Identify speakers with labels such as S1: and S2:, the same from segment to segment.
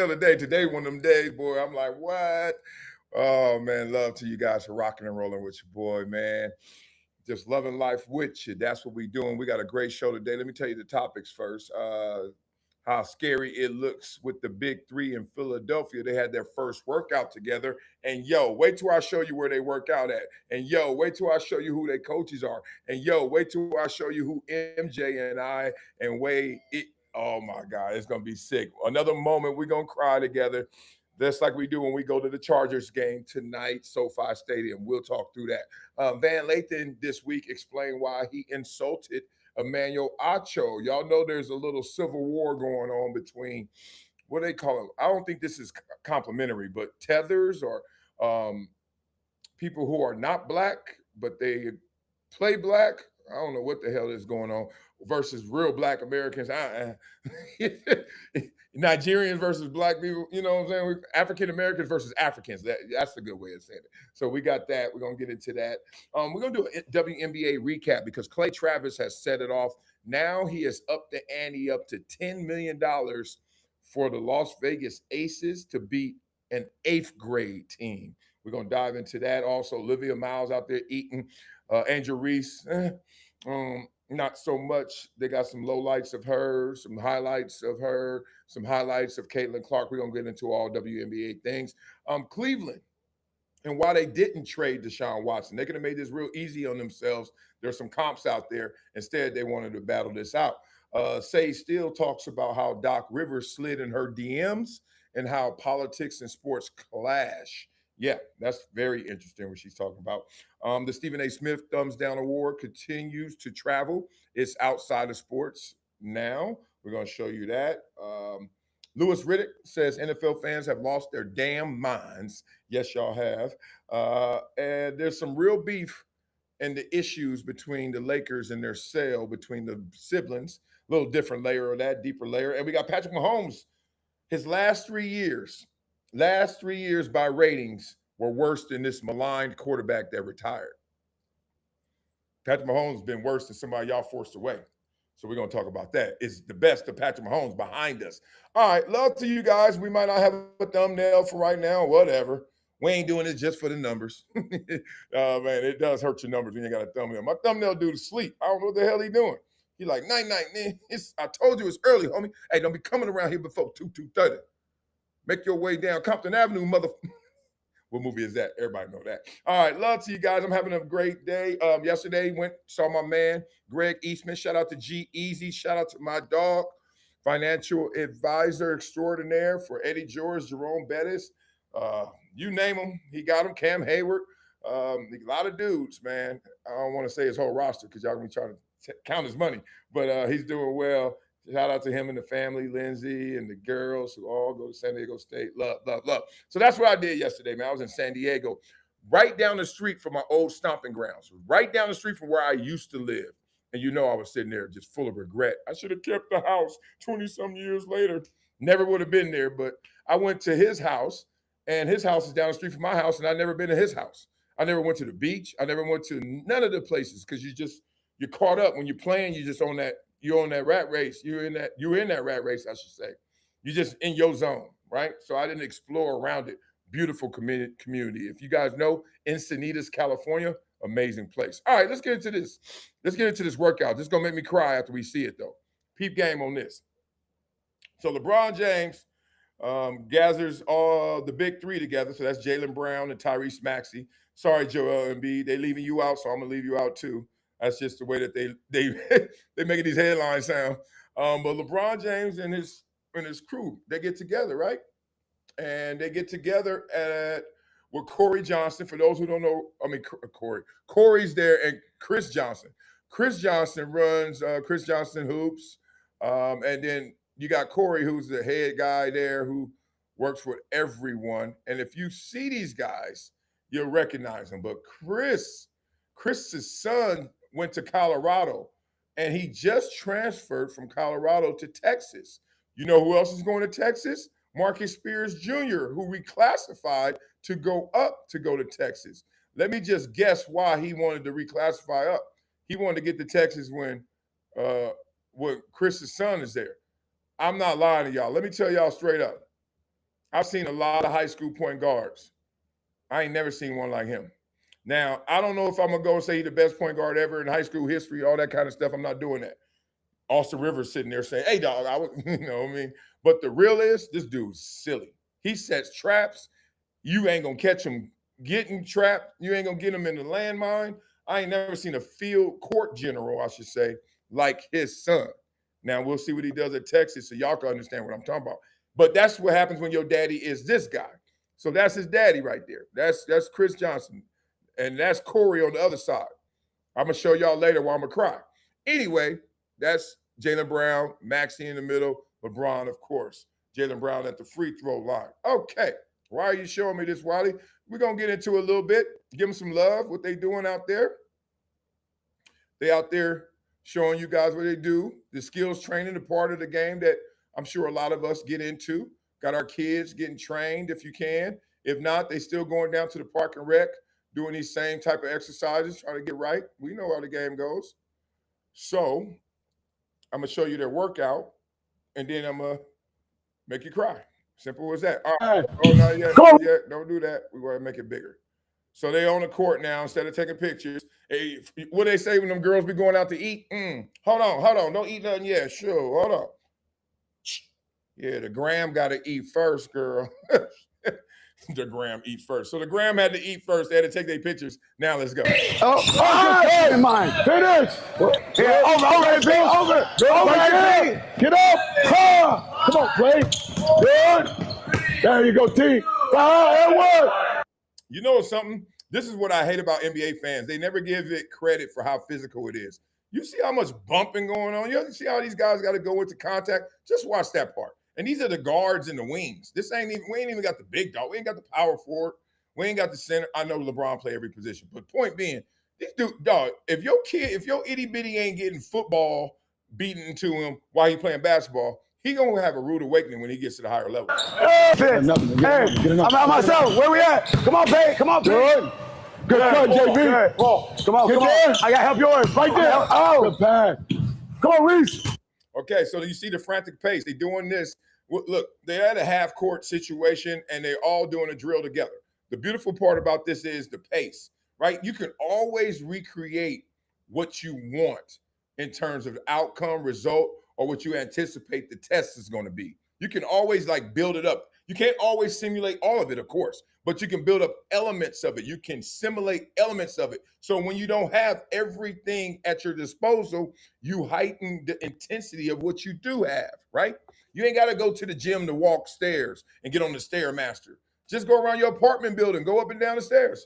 S1: today. Today, one of them days, boy. I'm like, what? Oh man, love to you guys for rocking and rolling with your boy, man. Just loving life with you. That's what we doing. We got a great show today. Let me tell you the topics first. How scary it looks with the big three in Philadelphia. They had their first workout together. And yo, wait till I show you where they work out at. And yo, wait till I show you who their coaches are. And yo, wait till I show you who MJ and I and Wade. Oh my God, it's gonna be sick. Another moment we're gonna cry together. Just like we do when we go to the Chargers game tonight, SoFi Stadium. We'll talk through that. Van Lathan this week explained why he insulted Emmanuel Acho. Y'all know there's a little civil war going on between what do they call them? I don't think this is complimentary, but tethers or um, people who are not black, but they play black. I don't know what the hell is going on versus real black Americans. Nigerians versus black people, you know what I'm saying? African Americans versus Africans. That's a good way of saying it. So we got that. We're going to get into that. We're going to do a WNBA recap because Clay Travis has set it off. Now he has upped the ante up to $10 million for the Las Vegas Aces to beat an 8th grade team. We're going to dive into that. Also, Olivia Miles out there eating. Angel Reese, not so much. They got some lowlights of her, some highlights of her, some highlights of Caitlin Clark. We're going to get into all WNBA things. Cleveland, and why they didn't trade Deshaun Watson. They could have made this real easy on themselves. There's some comps out there. Instead, they wanted to battle this out. Steele talks about how Doc Rivers slid in her DMs and how politics and sports clash. Yeah, that's very interesting what she's talking about. The Stephen A. Smith Thumbs Down Award continues to travel. It's outside of sports now. We're going to show you that. Lewis Riddick says NFL fans have lost their damn minds. Yes, y'all have. And there's some real beef and the issues between the Lakers and their sale between the siblings. A little different layer of that, deeper layer. And we got Patrick Mahomes. His last 3 years by ratings were worse than this maligned quarterback that retired. Patrick Mahomes has been worse than somebody y'all forced away. So we're going to talk about that. It's the best of Patrick Mahomes behind us. All right, love to you guys. We might not have a thumbnail for right now, whatever. We ain't doing it just for the numbers. Man, it does hurt your numbers when you got a thumbnail. My thumbnail dude is asleep. I don't know what the hell he doing. He like, night, man. I told you it's early, homie. Hey, don't be coming around here before 2:30. Make your way down Compton Avenue, mother. What movie is that? Everybody know that. All right, love to you guys. I'm having a great day. Yesterday saw my man Greg Eastman. Shout out to G Easy. Shout out to my dog, financial advisor extraordinaire for Eddie George, Jerome Bettis. You name them, he got them. Cam Hayward. A lot of dudes, man. I don't want to say his whole roster because y'all gonna be trying to count his money, but he's doing well. Shout out to him and the family, Lindsay and the girls who all go to San Diego State. Love, love, love. So that's what I did yesterday, man. I was in San Diego, right down the street from my old stomping grounds, right down the street from where I used to live. And you know I was sitting there just full of regret. I should have kept the house 20-some years later. Never would have been there, but I went to his house, and his house is down the street from my house, and I've never been to his house. I never went to the beach. I never went to none of the places because you're caught up when you're playing. You're on that rat race. You're in that rat race, I should say. You're just in your zone, right? So I didn't explore around it. Beautiful community. If you guys know Encinitas, California, amazing place. All right, let's get into this. Let's get into this workout. This is gonna make me cry after we see it, though. Peep game on this. So LeBron James gathers all the big three together. So that's Jaylen Brown and Tyrese Maxey. Sorry, Joel Embiid, they leaving you out, so I'm gonna leave you out too. That's just the way that they they making these headlines sound. But LeBron James and his crew, they get together, right? And they get together with Corey Johnson. For those who don't know, Corey's there, and Chris Johnson. Chris Johnson runs Chris Johnson Hoops, and then you got Corey, who's the head guy there, who works with everyone. And if you see these guys, you'll recognize them. But Chris's son went to Colorado, and he just transferred from Colorado to Texas. You know who else is going to Texas? Marcus Spears Jr., who reclassified to go to Texas. Let me just guess why he wanted to reclassify up. He wanted to get to Texas when Chris's son is there. I'm not lying to y'all. Let me tell y'all straight up. I've seen a lot of high school point guards. I ain't never seen one like him. Now, I don't know if I'm going to go and say he's the best point guard ever in high school history, all that kind of stuff. I'm not doing that. Austin Rivers sitting there saying, hey, dog, you know what I mean? But the real is, this dude's silly. He sets traps. You ain't going to catch him getting trapped. You ain't going to get him in the landmine. I ain't never seen a field court general, I should say, like his son. Now, we'll see what he does at Texas so y'all can understand what I'm talking about. But that's what happens when your daddy is this guy. So that's his daddy right there. That's Chris Johnson. And that's Corey on the other side. I'm going to show y'all later why I'm going to cry. Anyway, that's Jaylen Brown, Maxey in the middle, LeBron, of course. Jaylen Brown at the free throw line. Okay, why are you showing me this, Wiley? We're going to get into it a little bit. Give them some love, what they doing out there. They out there showing you guys what they do. The skills training, the part of the game that I'm sure a lot of us get into. Got our kids getting trained if you can. If not, they still going down to the park and rec, doing these same type of exercises, trying to get right. We know how the game goes. So I'm going to show you their workout, and then I'm going to make you cry. Simple as that. All right. Oh, not yet. Not yet. Don't do that. We're going to make it bigger. So they on the court now instead of taking pictures. Hey, what they say when them girls be going out to eat? Hold on. Don't eat nothing yet. Sure. Hold on. Yeah, the gram got to eat first, girl. The gram eat first. So the gram had to eat first. They had to take their pictures. Now let's go.
S2: Okay, mine. Finish. Yeah, over. Get up. Come on, play. Good. There you go, T. That work.
S1: You know something? This is what I hate about NBA fans. They never give it credit for how physical it is. You see how much bumping going on? You see how these guys got to go into contact? Just watch that part. And these are the guards and the wings. We ain't even got the big dog. We ain't got the power forward. We ain't got the center. I know LeBron play every position. But point being, this dude, dog, if your itty bitty ain't getting football beaten into him while he playing basketball, he gonna have a rude awakening when he gets to the higher level.
S2: Hey, I'm myself. Where we at? Come on, babe. Good cut, JB. Come on. I got help yours. Right there. Oh, good pass. Come on, Reese.
S1: Okay, so you see the frantic pace. They doing this. Look, they're at a half-court situation, and they're all doing a drill together. The beautiful part about this is the pace, right? You can always recreate what you want in terms of outcome, result, or what you anticipate the test is going to be. You can always, build it up. You can't always simulate all of it, of course, but you can build up elements of it. You can simulate elements of it. So when you don't have everything at your disposal, you heighten the intensity of what you do have, right? You ain't got to go to the gym to walk stairs and get on the Stairmaster. Just go around your apartment building, go up and down the stairs.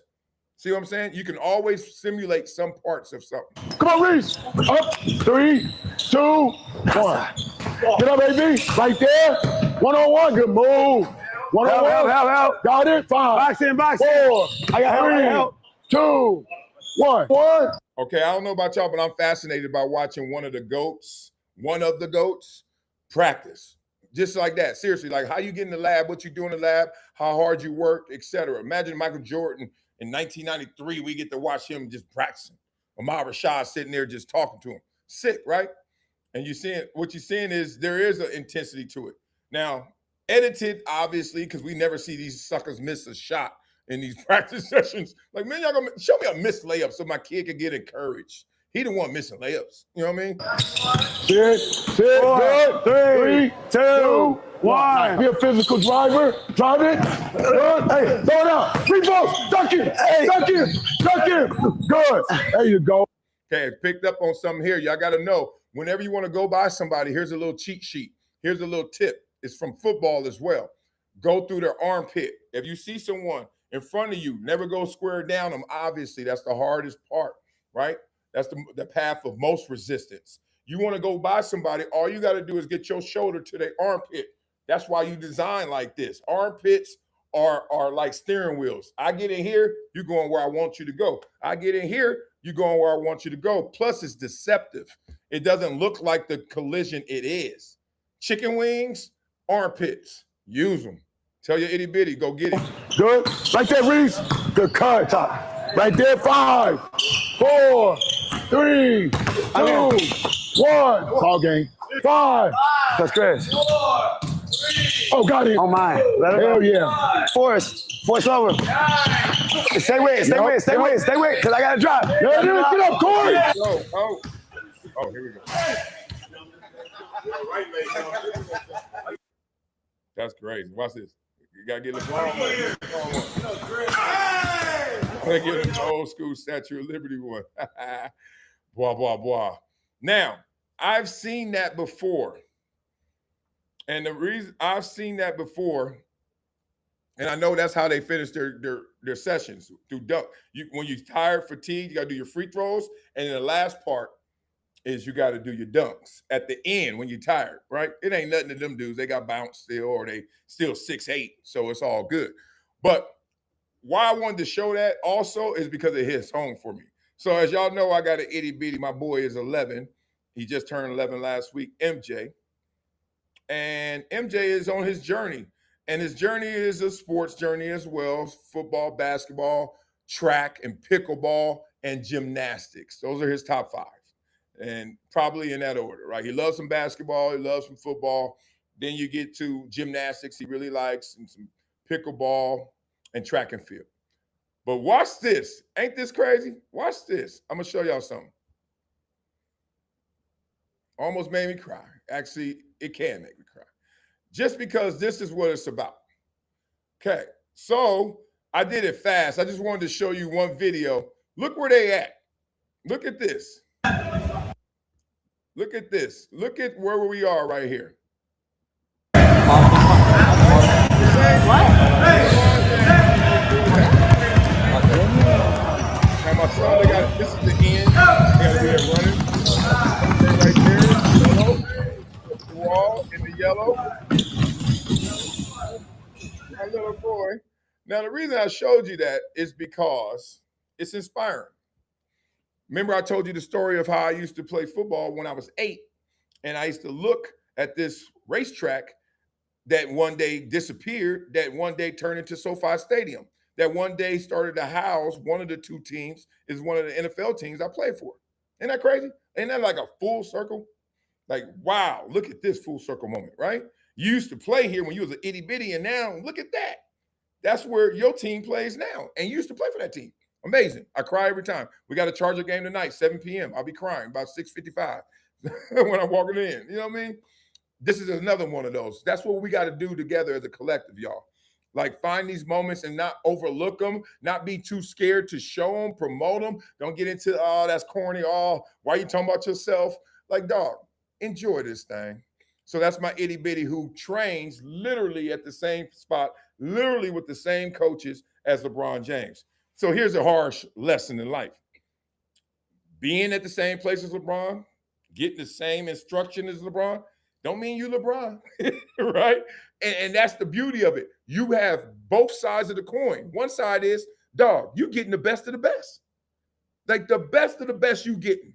S1: See what I'm saying? You can always simulate some parts of something.
S2: Come on, Reese. Up, 3, 2, 1. Get up, baby. Right there. 1-on-1. Good move. 1-on-1. Help. Got it. 5. Box in. 4. I got help. 2, 1.
S1: Okay, I don't know about y'all, but I'm fascinated by watching one of the GOATs practice. Just like that. Seriously, like how you get in the lab, what you do in the lab, how hard you work, etc. Imagine Michael Jordan in 1993, we get to watch him just practicing. Ahmad Rashad sitting there just talking to him. Sick, right? And what you're seeing is there is an intensity to it. Now, edited, obviously, because we never see these suckers miss a shot in these practice sessions. Like, man, y'all gonna show me a missed layup so my kid can get encouraged. He the one missing layups. You know what I mean?
S2: 6, 3, 2, 1. Be a physical driver. Drive it. Good. Hey, throw it out. Repost. Duck it. Hey. Duck it. Good. There you go.
S1: Okay, picked up on something here. Y'all got to know, whenever you want to go by somebody, here's a little cheat sheet. Here's a little tip. It's from football as well. Go through their armpit. If you see someone in front of you, never go square down them. Obviously, that's the hardest part, right? That's the path of most resistance. You want to go by somebody, all you got to do is get your shoulder to their armpit. That's why you design like this. Armpits are like steering wheels. I get in here, you're going where I want you to go. I get in here, you're going where I want you to go. Plus, it's deceptive. It doesn't look like the collision it is. Chicken wings, armpits, use them. Tell your itty bitty, go get it.
S2: Good. Right there, Reese. Good cut. Right there, 5, 4, 3, 2, 1. Ball game. 5. That's Chris. 4, 3, Oh, got it.
S3: On mine.
S2: Hell yeah.
S3: Force over. Stay with it, because I got to drop.
S2: There it is. Get up, Corey.
S1: Oh, here we go. That's crazy. Watch this. You got to get LeBron one. Gotta get an old school Statue of Liberty one. Blah, blah, blah. Now, I've seen that before. And the reason I've seen that before, and I know that's how they finish their sessions through dunk. When you're tired, fatigued, you got to do your free throws. And then the last part is you got to do your dunks at the end when you're tired, right? It ain't nothing to them dudes. They got bounced still, or they still 6'8", so it's all good. But why I wanted to show that also is because it hits home for me. So as y'all know, I got an itty bitty. My boy is 11. He just turned 11 last week, MJ. And MJ is on his journey. And his journey is a sports journey as well. Football, basketball, track, and pickleball, and gymnastics. Those are his top 5. And probably in that order, right? He loves some basketball. He loves some football. Then you get to gymnastics he really likes, and some pickleball and track and field. But watch this. Ain't this crazy? Watch this. I'm going to show y'all something. Almost made me cry. Actually, it can make me cry. Just because this is what it's about. Okay. So I did it fast. I just wanted to show you one video. Look where they at. Look at this. Look at this. Look at where we are right here. Now my son, they got this is the end. They got to be there running. Right there, yellow. The wall in the yellow. My little boy. Now the reason I showed you that is because it's inspiring. Remember I told you the story of how I used to play football when I was 8, and I used to look at this racetrack that one day disappeared, that one day turned into SoFi Stadium, that one day started to house one of the 2 teams, is one of the NFL teams I played for. Isn't that crazy? Ain't that like a full circle? Like, wow, look at this full circle moment, right? You used to play here when you was an itty bitty, and now look at that. That's where your team plays now, and you used to play for that team. Amazing. I cry every time. We got a Charger game tonight, 7 p.m. I'll be crying about 6:55 when I'm walking in. You know what I mean? This is another one of those. That's what we got to do together as a collective, y'all. Like, find these moments and not overlook them, not be too scared to show them, promote them. Don't get into, oh, that's corny. Oh, why are you talking about yourself? Like, dog, enjoy this thing. So that's my itty bitty who trains literally at the same spot, literally with the same coaches as LeBron James. So here's a harsh lesson in life. Being at the same place as LeBron, getting the same instruction as LeBron, don't mean you LeBron, right? And that's the beauty of it. You have both sides of the coin. One side is, dog, you getting the best of the best. Like the best of the best you getting.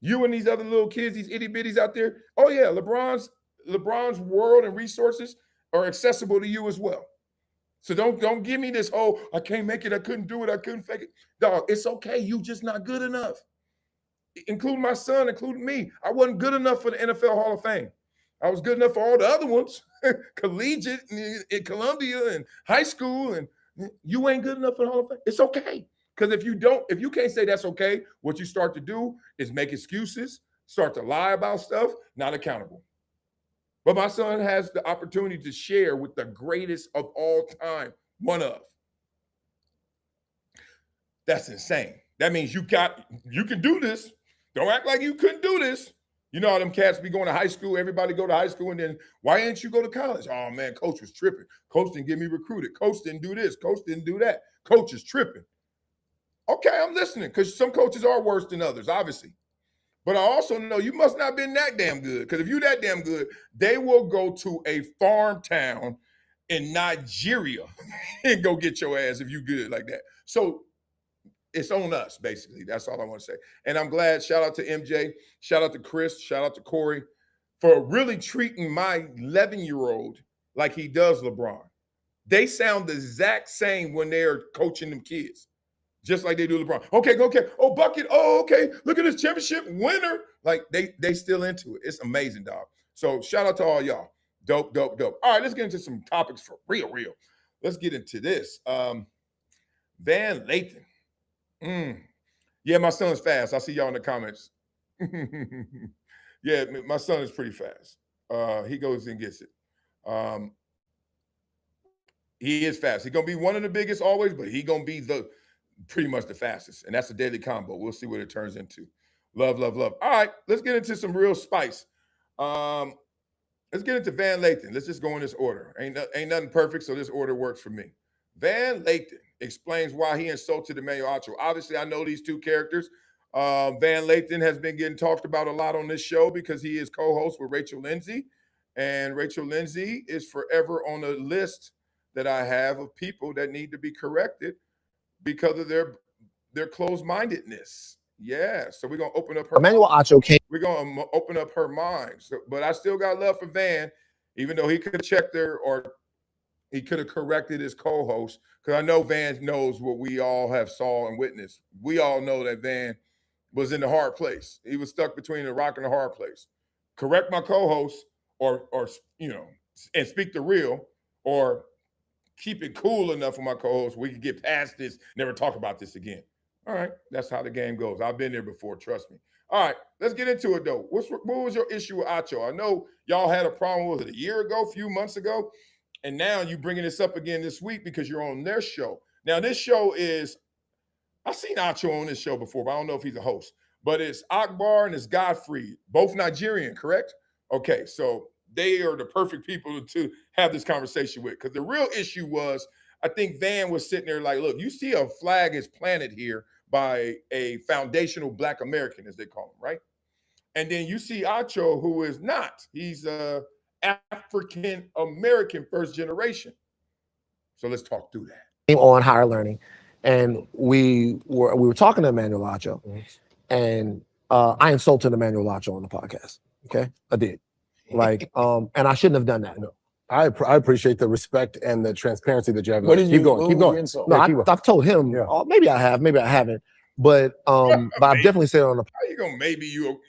S1: You and these other little kids, these itty bitties out there, oh yeah, LeBron's world and resources are accessible to you as well. So don't give me this, oh, I can't make it, I couldn't do it, I couldn't fake it. Dog, it's okay, you just not good enough. Including my son, including me. I wasn't good enough for the NFL Hall of Fame. I was good enough for all the other ones, collegiate in Columbia and high school, and you ain't good enough for the Hall of Fame. It's okay. Because if you can't say that's okay, what you start to do is make excuses, start to lie about stuff, not accountable. But my son has the opportunity to share with the greatest of all time, one of. That's insane. That means you can do this. Don't act like you couldn't do this. You know how them cats be going to high school, everybody go to high school, and then why didn't you go to college? Oh man, coach was tripping. Coach didn't get me recruited. Coach didn't do this. Coach didn't do that. Coach is tripping. Okay, I'm listening, because some coaches are worse than others, obviously. But I also know you must not have been that damn good, because if you're that damn good, they will go to a farm town in Nigeria and go get your ass if you good like that. So it's on us, basically. That's all I want to say. And I'm glad, shout out to MJ, shout out to Chris, shout out to Corey for really treating my 11-year-old like he does LeBron. They sound the exact same when they're coaching them kids. Just like they do LeBron. Okay. Oh, bucket. Oh, okay. Look at this championship winner. Like they still into it. It's amazing, dog. So shout out to all y'all. Dope, dope, dope. All right, let's get into some topics for real. Let's get into this. Van Lathan. Yeah, my son's fast. I see y'all in the comments. Yeah, my son is pretty fast. He goes and gets it. He is fast. He's gonna be one of the biggest always, but he gonna be pretty much the fastest. And that's a daily combo. We'll see what it turns into. Love, love, love. All right, let's get into some real spice. Let's get into Van Lathan. Let's just go in this order. Ain't nothing perfect, so this order works for me. Van Lathan explains why he insulted Emmanuel Acho. Obviously, I know these two characters. Van Lathan has been getting talked about a lot on this show because he is co-host with Rachel Lindsay. And Rachel Lindsay is forever on a list that I have of people that need to be corrected because of their closed-mindedness. Yeah, so we're gonna open up her.
S4: Emmanuel Acho came.
S1: We're gonna open up her mind. So, but I still got love for Van, even though he could have checked her or he could have corrected his co-host. Because I know Van knows what we all have saw and witnessed. We all know that Van was in the hard place. He was stuck between the rock and the hard place. Correct my co-host, or and speak the real, or keep it cool enough for my co-host we can get past this, never talk about this again. All right, that's how the game goes. I've been there before, trust me. All right, let's get into it, though. What was your issue with Acho? I know y'all had a problem with it a year ago, a few months ago, and now you're bringing this up again this week because you're on their show. Now, this show is, I've seen Acho on this show before, but I don't know if he's a host. But it's Akbar and it's Godfrey, both Nigerian, correct? Okay, so they are the perfect people to have this conversation with, because the real issue was, I think Van was sitting there like, look, you see a flag is planted here by a foundational Black American, as they call him, right? And then you see Acho, who is not. He's African American first generation. So let's talk through that.
S4: On higher learning, and we were talking to Emmanuel Acho, and I insulted Emmanuel Acho on the podcast. Okay, I did. Like, and I shouldn't have done that. No.
S3: I appreciate the respect and the transparency that you have.
S4: Keep going. No, I've told him. Yeah. Maybe I have, maybe I haven't. But but I've definitely said it on the.
S1: How you gonna maybe you?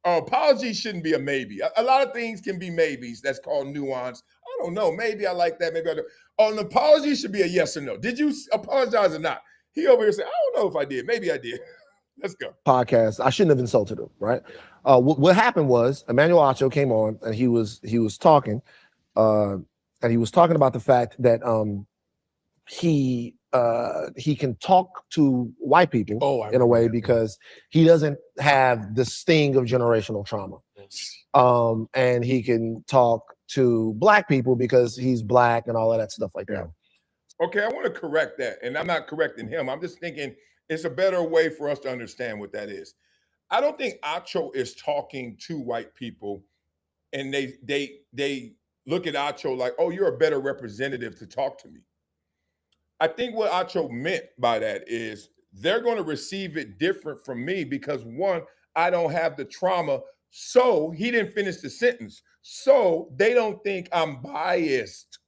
S1: Apology shouldn't be a maybe. A lot of things can be maybes. That's called nuance. I don't know. Maybe I like that. Maybe I don't. An apology should be a yes or no. Did you apologize or not? He over here said, I don't know if I did. Maybe I did. Let's go.
S4: Podcast. I shouldn't have insulted him, right? What happened was Emmanuel Acho came on and he was talking. And he was talking about the fact that he can talk to white people in a way because he doesn't have the sting of generational trauma. And he can talk to Black people because he's Black and all of that stuff like that.
S1: Okay, I want to correct that. And I'm not correcting him. I'm just thinking it's a better way for us to understand what that is. I don't think Acho is talking to white people and they look at Acho like, oh, you're a better representative to talk to me. I think what Acho meant by that is they're going to receive it different from me because, one, I don't have the trauma. So he didn't finish the sentence. So they don't think I'm biased.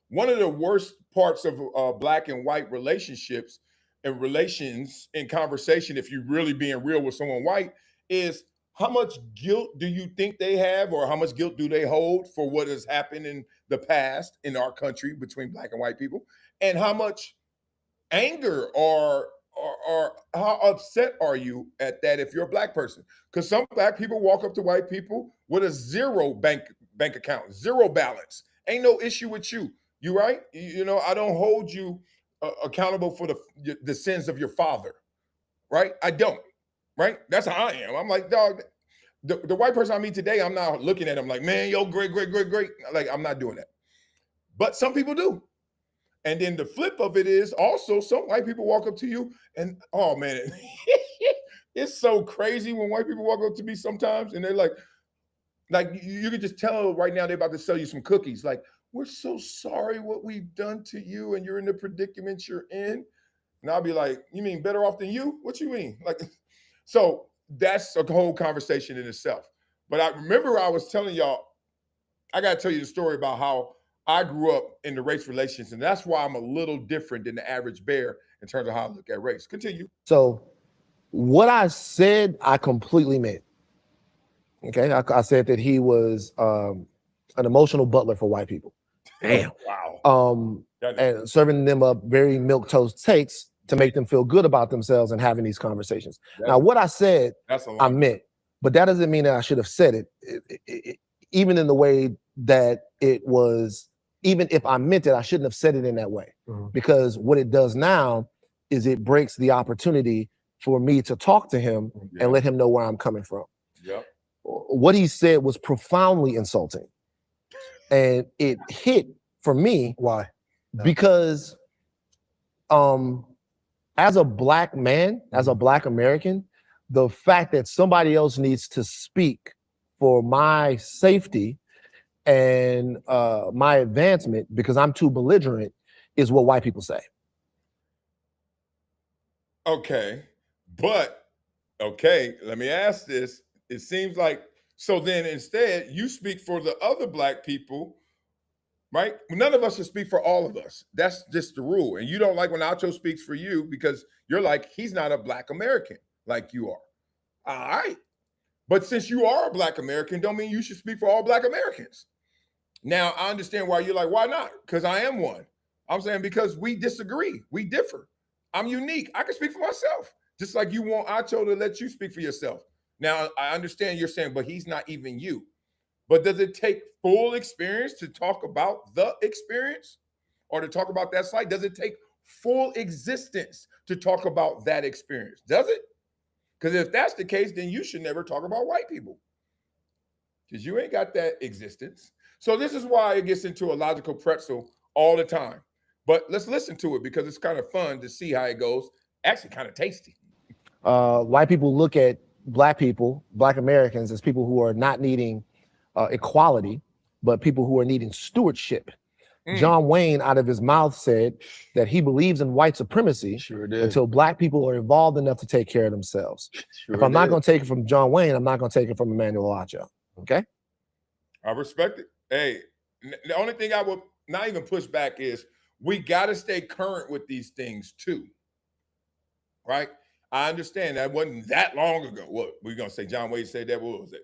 S1: One of the worst parts of Black and white relationships and relations in conversation, if you're really being real with someone white, is how much guilt do you think they have, or how much guilt do they hold for what has happened in the past in our country between Black and white people, and how much anger or how upset are you at that if you're a Black person? Because some Black people walk up to white people with a zero bank account, zero balance. Ain't no issue with you. You right? You know, I don't hold you accountable for the sins of your father, right? I don't. Right? That's how I am. I'm like, dog, the white person I meet today, I'm not looking at him like, man, yo, great. Like, I'm not doing that. But some people do. And then the flip of it is also some white people walk up to you and, oh, man, it's so crazy when white people walk up to me sometimes and they're like you can just tell right now they're about to sell you some cookies. Like, we're so sorry what we've done to you and you're in the predicament you're in. And I'll be like, you mean better off than you? What you mean? Like, so that's a whole conversation in itself. But I remember I was telling y'all, I got to tell you the story about how I grew up in the race relations, and that's why I'm a little different than the average bear in terms of how I look at race. Continue.
S4: So what I said, I completely meant. Okay, I said that he was an emotional butler for white people.
S1: Damn. Wow.
S4: And serving them up very milquetoast takes to make them feel good about themselves and having these conversations. Now, what I said, I meant, but that doesn't mean that I should have said it, even in the way that it was. Even if I meant it, I shouldn't have said it in that way, because what it does now is it breaks the opportunity for me to talk to him and let him know where I'm coming from.
S1: Yep.
S4: What he said was profoundly insulting, and it hit for me.
S3: Why?
S4: Because as a black man, as a black American, the fact that somebody else needs to speak for my safety and my advancement because I'm too belligerent is what white people say.
S1: Okay, but okay, let me ask this. It seems like, so then instead you speak for the other black people, right? None of us should speak for all of us. That's just the rule. And you don't like when Acho speaks for you because you're like, he's not a black American like you are. All right. But since you are a black American, don't mean you should speak for all black Americans. Now, I understand why you're like, why not? Because I am one. I'm saying because we disagree. We differ. I'm unique. I can speak for myself. Just like you want Acho to let you speak for yourself. Now, I understand you're saying, but he's not even you. But does it take full experience to talk about the experience or to talk about that slight? Does it take full existence to talk about that experience? Does it? Because if that's the case, then you should never talk about white people because you ain't got that existence. So this is why it gets into a logical pretzel all the time. But let's listen to it because it's kind of fun to see how it goes. Actually kind of tasty.
S4: White people look at black people, black Americans, as people who are not needing equality, but people who are needing stewardship. John Wayne, out of his mouth, said that he believes in white supremacy until black people are evolved enough to take care of themselves. If I'm not going to take it from John Wayne, I'm not going to take it from Emmanuel Acho. Okay?
S1: I respect it. Hey, the only thing I will not even push back is we got to stay current with these things too. Right? I understand that wasn't that long ago. What we're going to say, John Wayne said that, what was it,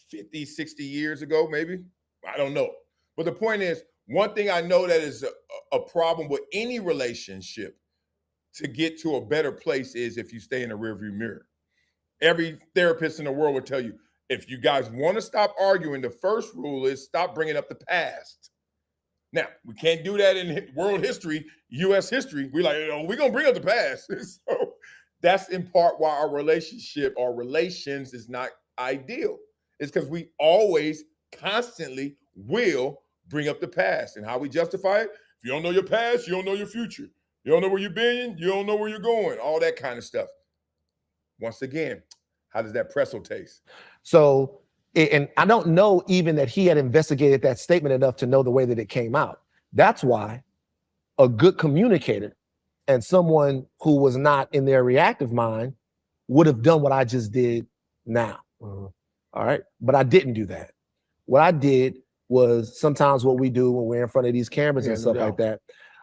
S1: 50, 60 years ago, maybe? I don't know. But the point is, one thing I know that is a problem with any relationship to get to a better place is if you stay in the rearview mirror. Every therapist in the world would tell you, if you guys want to stop arguing, the first rule is stop bringing up the past. Now, we can't do that in world history, U.S. history. We're like, oh, we're going to bring up the past. So that's in part why our relationship, our relations is not ideal. It's because we always constantly will bring up the past. And how we justify it? If you don't know your past, you don't know your future. You don't know where you've been, you don't know where you're going, all that kind of stuff. Once again, how does that pretzel taste?
S4: So, and I don't know even that he had investigated that statement enough to know the way that it came out. That's why a good communicator and someone who was not in their reactive mind would have done what I just did now. All right. But I didn't do that. What I did was sometimes what we do when we're in front of these cameras and stuff like that,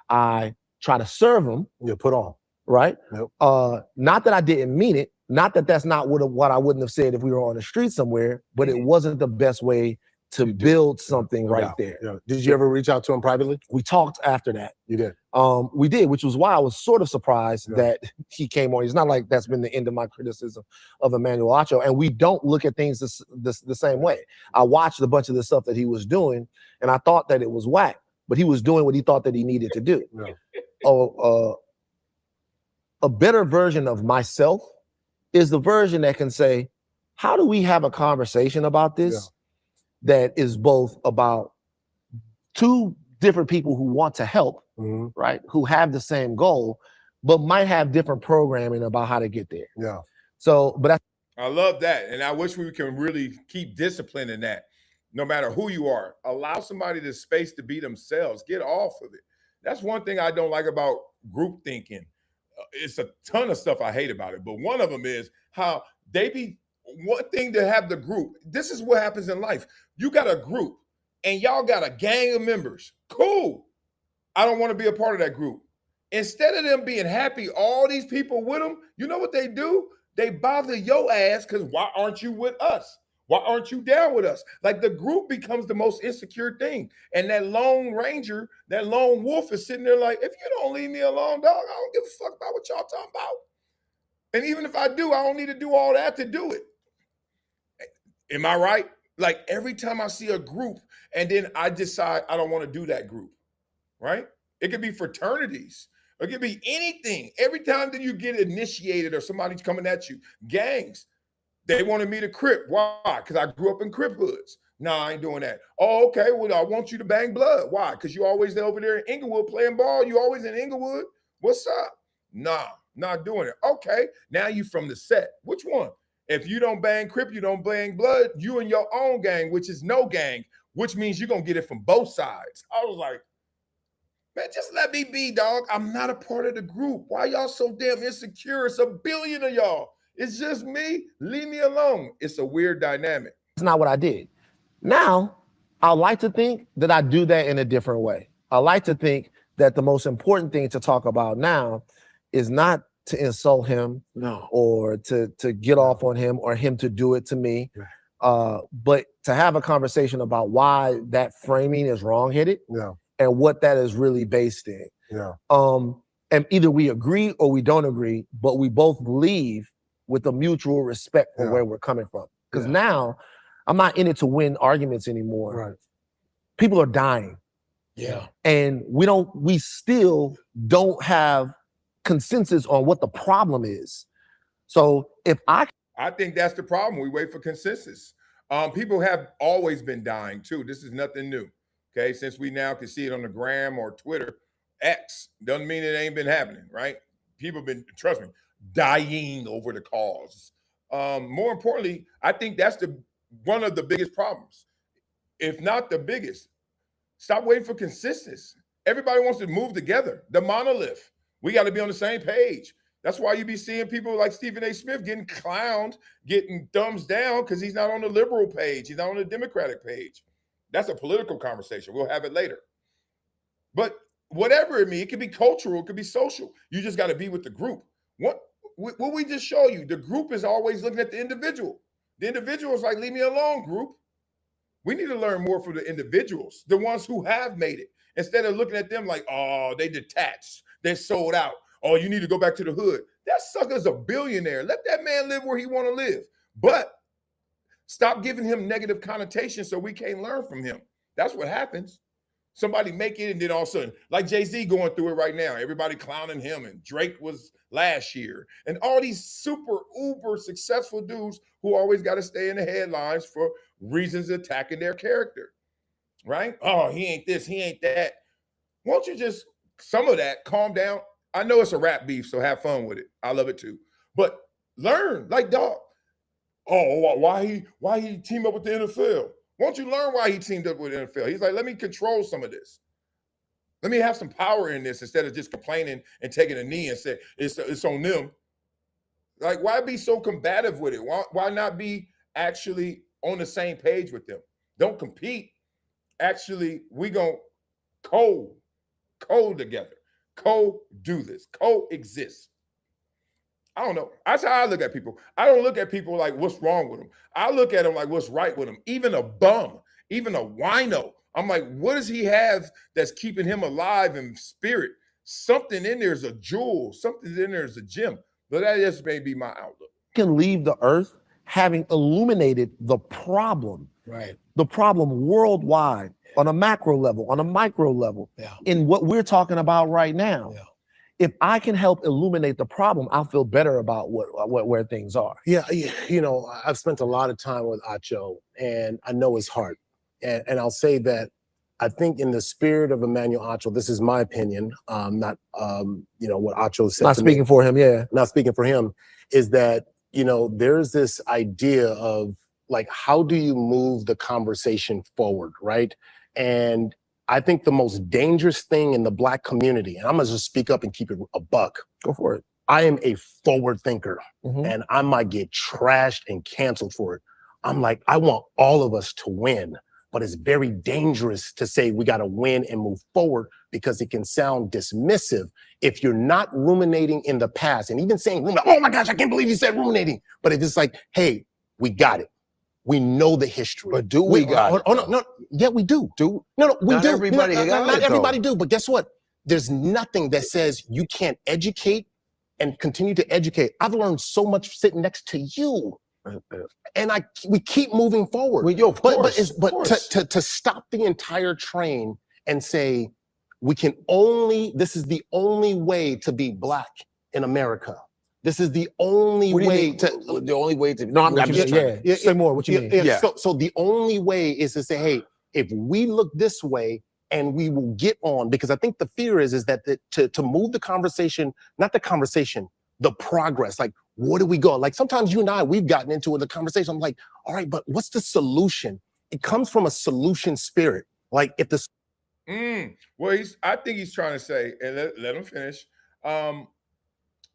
S4: I try to serve them.
S3: You put on.
S4: Right. Not that I didn't mean it. Not that that's not what I wouldn't have said if we were on the street somewhere, but it wasn't the best way to build something there.
S3: Yeah. Did you ever reach out to him privately?
S4: We talked after that.
S3: You did?
S4: We did, which was why I was sort of surprised that he came on. It's not like that's been the end of my criticism of Emmanuel Acho. And we don't look at things the same way. I watched a bunch of the stuff that he was doing, and I thought that it was whack, but he was doing what he thought that he needed to do. A better version of myself is the version that can say, how do we have a conversation about this that is both about two different people who want to help, right? Who have the same goal, but might have different programming about how to get there.
S3: Yeah.
S4: So, but
S1: I love that. And I wish we can really keep discipline in that. No matter who you are, allow somebody the space to be themselves. Get off of it. That's one thing I don't like about group thinking. It's a ton of stuff I hate about it, but one of them is how they be one thing to have the group. This is what happens in life. You got a group and y'all got a gang of members. Cool. I don't want to be a part of that group. Instead of them being happy, all these people with them, you know what they do? They bother your ass because why aren't you with us? Why aren't you down with us? Like the group becomes the most insecure thing. And that lone ranger, that lone wolf is sitting there like, if you don't leave me alone, dog, I don't give a fuck about what y'all talking about. And even if I do, I don't need to do all that to do it. Am I right? Like every time I see a group and then I decide I don't want to do that group, right? It could be fraternities. It could be anything. Every time that you get initiated or somebody's coming at you, gangs, they wanted me to Crip. Why? Because I grew up in Crip hoods. Nah, I ain't doing that. Oh, okay. Well, I want you to bang blood. Why? Because you always over there in Inglewood playing ball. You always in Inglewood. What's up? Nah, not doing it. Okay. Now you from the set. Which one? If you don't bang Crip, you don't bang blood, you and your own gang, which is no gang, which means you're going to get it from both sides. I was like, man, just let me be, dog. I'm not a part of the group. Why y'all so damn insecure? It's a billion of y'all. It's just me. Leave me alone. It's a weird dynamic.
S4: It's not what I did. Now, I like to think that I do that in a different way. I like to think that the most important thing to talk about now is not to insult him, or to get off on him, or him to do it to me, but to have a conversation about why that framing is wrong-headed, and what that is really based in. And either we agree or we don't agree, but we both leave with a mutual respect for where we're coming from. Because now I'm not in it to win arguments anymore. People are dying. And we still don't have consensus on what the problem is. So if I
S1: think that's the problem. We wait for consensus. People have always been dying too. This is nothing new. Okay, since we now can see it on the gram or Twitter, X doesn't mean it ain't been happening, right? People have been, trust me, dying over the cause. More importantly, I think that's one of the biggest problems, if not the biggest. Stop waiting for consensus. Everybody wants to move together. The monolith. We got to be on the same page. That's why you be seeing people like Stephen A. Smith getting clowned, getting thumbs down because he's not on the liberal page. He's not on the Democratic page. That's a political conversation. We'll have it later. But whatever it means, it could be cultural, it could be social. You just got to be with the group. What we just show you, the group is always looking at the individual. The individual is like, leave me alone, group. We need to learn more from the individuals, the ones who have made it, instead of looking at them like, oh, they detached. They're sold out. Oh, you need to go back to the hood. That sucker's a billionaire. Let that man live where he want to live. But stop giving him negative connotations so we can't learn from him. That's what happens. Somebody make it, and then all of a sudden, like Jay-Z going through it right now, everybody clowning him, and Drake was last year. And all these super, uber successful dudes who always got to stay in the headlines for reasons attacking their character, right? Oh, he ain't this, he ain't that. Won't you just... some of that, calm down. I know it's a rap beef, so have fun with it. I love it too. But learn, like, dog. Oh, why he team up with the NFL? Won't you learn why he teamed up with the NFL? He's like, let me control some of this. Let me have some power in this instead of just complaining and taking a knee and say it's on them. Like, why be so combative with it? Why not be actually on the same page with them? Don't compete. Actually, we gonna co-together, co-do this, coexist. I don't know. That's how I look at people. I don't look at people like what's wrong with them. I look at them like what's right with them. Even a bum, even a wino. I'm like, what does he have that's keeping him alive in spirit? Something in there is a jewel. Something in there is a gem. But that just may be my outlook.
S4: Can leave the earth having illuminated the problem. The problem worldwide, on a macro level, on a micro level, in what we're talking about right now. If I can help illuminate the problem, I'll feel better about where things are.
S3: You know, I've spent a lot of time with Acho, and I know his heart. And I'll say that I think in the spirit of Emmanuel Acho, this is my opinion, not you know, what Acho said.
S4: Not speaking for him,
S3: not speaking for him, is that, you know, there's this idea of like, how do you move the conversation forward, right? And I think the most dangerous thing in the Black community, and I'm gonna just speak up and keep it a buck.
S4: Go for it.
S3: I am a forward thinker, and I might get trashed and canceled for it. I'm like, I want all of us to win, but it's very dangerous to say we gotta win and move forward, because it can sound dismissive if you're not ruminating in the past. And even saying, oh my gosh, I can't believe you said ruminating. But if it's like, hey, we got it. We know the history.
S5: But do we got it?
S3: Oh, no, yeah, we do. No, we
S5: not
S3: do.
S5: Everybody
S3: not everybody do. But guess what? There's nothing that says you can't educate and continue to educate. I've learned so much sitting next to you, and we keep moving forward.
S5: Well,
S3: but to stop the entire train and say this is the only way to be Black in America. This is the only way to.
S5: The only way to. No, I'm just trying.
S4: Yeah. Say more. What you mean?
S3: Yeah. So the only way is to say, hey, if we look this way, and we will get on, because I think the fear is that to move the conversation, not the conversation, the progress. Like, where do we go? Like sometimes you and I, we've gotten into the conversation. I'm like, all right, but what's the solution? It comes from a solution spirit. Like if the
S1: well, I think he's trying to say, and let him finish.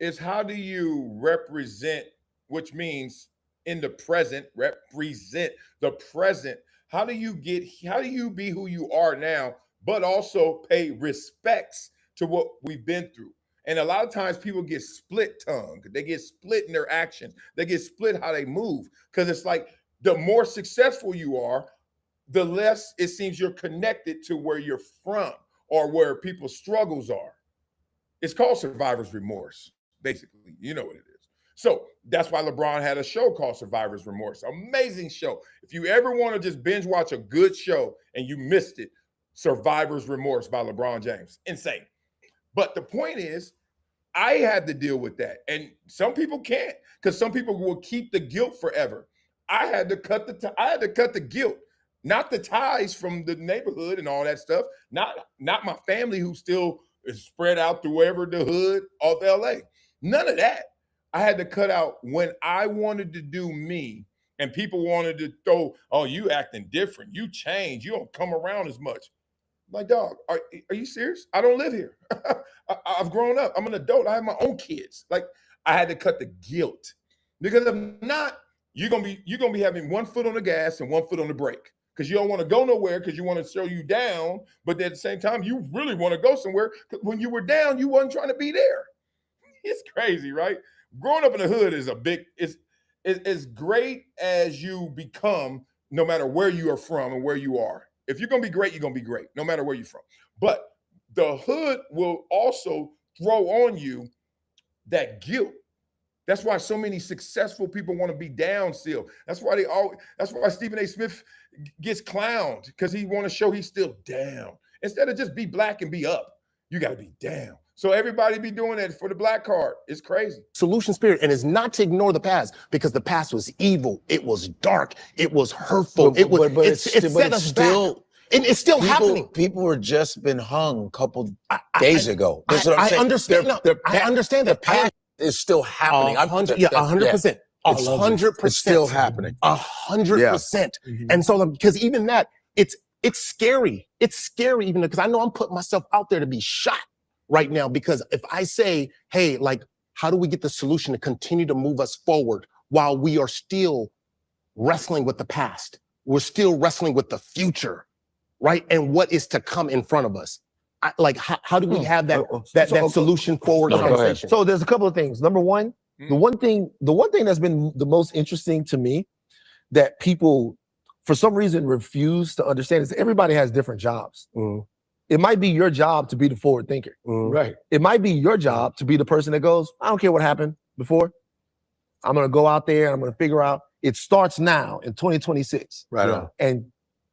S1: Is how do you represent, which means in the present, represent the present. How do you be who you are now, but also pay respects to what we've been through? And a lot of times people get split-tongued. They get split in their actions. They get split how they move. Because it's like the more successful you are, the less it seems you're connected to where you're from or where people's struggles are. It's called survivor's remorse, basically. You know what it is. So that's why LeBron had a show called Survivor's Remorse. Amazing show. If you ever want to just binge watch a good show and you missed it, Survivor's Remorse by LeBron James. Insane. But the point is, I had to deal with that. And some people can't, because some people will keep the guilt forever. I had to cut the guilt, not the ties from the neighborhood and all that stuff, not my family who still is spread out through wherever the hood of LA. None of that. I had to cut out when I wanted to do me and people wanted to throw, oh, you acting different. You change. You don't come around as much. Like, dog, are you serious? I don't live here. I've grown up. I'm an adult. I have my own kids. Like, I had to cut the guilt. Because if not, you're gonna be having one foot on the gas and one foot on the brake. Because you don't want to go nowhere because you want to show you down, but at the same time, you really want to go somewhere. When you were down, you wasn't trying to be there. It's crazy, right? Growing up in the hood is as great as you become, no matter where you are from and where you are. If you're going to be great, you're going to be great, no matter where you're from. But the hood will also throw on you that guilt. That's why so many successful people want to be down still. That's why Stephen A. Smith gets clowned, because he want to show he's still down. Instead of just be Black and be up, you got to be down. So everybody be doing that for the Black card. It's crazy.
S3: Solution spirit, and it's not to ignore the past, because the past was evil. It was dark. It was hurtful. It set us back. And it's still happening.
S5: People were just been hung a couple days ago. That's what I'm saying.
S3: I understand. I understand that.
S5: The past is still happening.
S3: 100%. 100%.
S5: It's still happening.
S3: 100%. And so, because even that, it's scary. It's scary even because I know I'm putting myself out there to be shot right now, because if I say, hey, like, how do we get the solution to continue to move us forward while we are still wrestling with the past? We're still wrestling with the future, right? And what is to come in front of us? How do we have that solution forward conversation?
S4: So there's a couple of things. Number one, the one thing that's been the most interesting to me that people, for some reason, refuse to understand is everybody has different jobs. It might be your job to be the forward thinker.
S2: Right.
S4: It might be your job to be the person that goes, I don't care what happened before. I'm going to go out there and I'm going to figure out. It starts now in 2026.
S5: Right on.
S4: And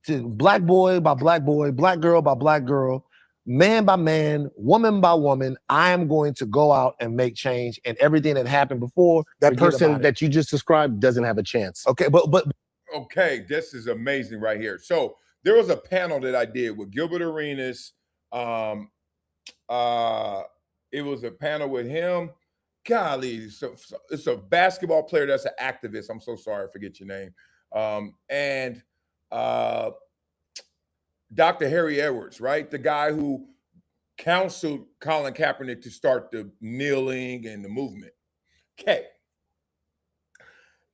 S4: to Black boy by Black boy, Black girl by Black girl, man by man, woman by woman, I am going to go out and make change, and everything that happened before,
S3: that person that you just described doesn't have a chance.
S4: Okay, but
S1: okay, this is amazing right here. So there was a panel that I did with Gilbert Arenas. It was a panel with him. Golly, so it's a basketball player that's an activist. I'm so sorry, I forget your name. And Dr. Harry Edwards, right? The guy who counseled Colin Kaepernick to start the kneeling and the movement. Okay.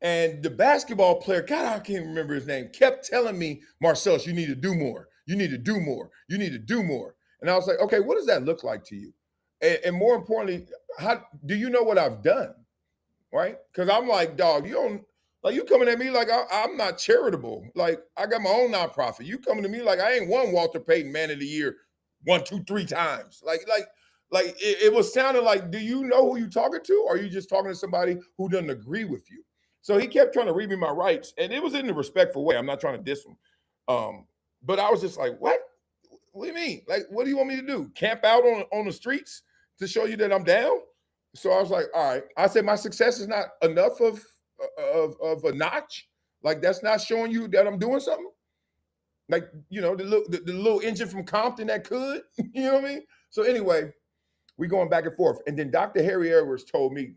S1: And the basketball player, God, I can't remember his name, kept telling me, Marcellus, you need to do more. You need to do more. You need to do more. And I was like, okay, what does that look like to you? And more importantly, how do you know what I've done? Right? Because I'm like, dog, you Like you coming at me like I'm not charitable. Like I got my own nonprofit. You coming to me like I ain't won Walter Payton Man of the Year 1, 2, 3 times. Like it was sounding like, do you know who you talking to? Or are you just talking to somebody who doesn't agree with you? So he kept trying to read me my rights, and it was in a respectful way. I'm not trying to diss him. But I was just like, what? What do you mean? Like, what do you want me to do? Camp out on the streets to show you that I'm down? So I was like, all right. I said, my success is not enough of a notch. Like, that's not showing you that I'm doing something. Like, you know, the little engine from Compton that could, you know what I mean? So anyway, we going back and forth. And then Dr. Harry Edwards told me,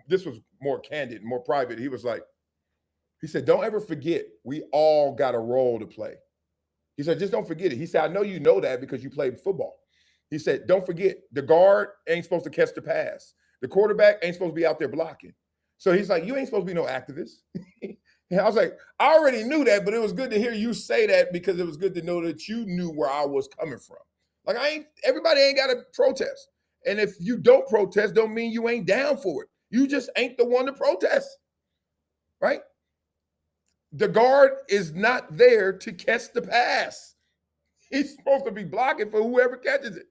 S1: this was more candid, more private. He was like, he said, don't ever forget, we all got a role to play. He said, just don't forget it. He said, I know you know that because you played football. He said, don't forget, the guard ain't supposed to catch the pass. The quarterback ain't supposed to be out there blocking. So he's like, you ain't supposed to be no activist. And I was like, I already knew that, but it was good to hear you say that because it was good to know that you knew where I was coming from. Like everybody ain't got to protest. And if you don't protest, don't mean you ain't down for it. You just ain't the one to protest, right? The guard is not there to catch the pass. He's supposed to be blocking for whoever catches it.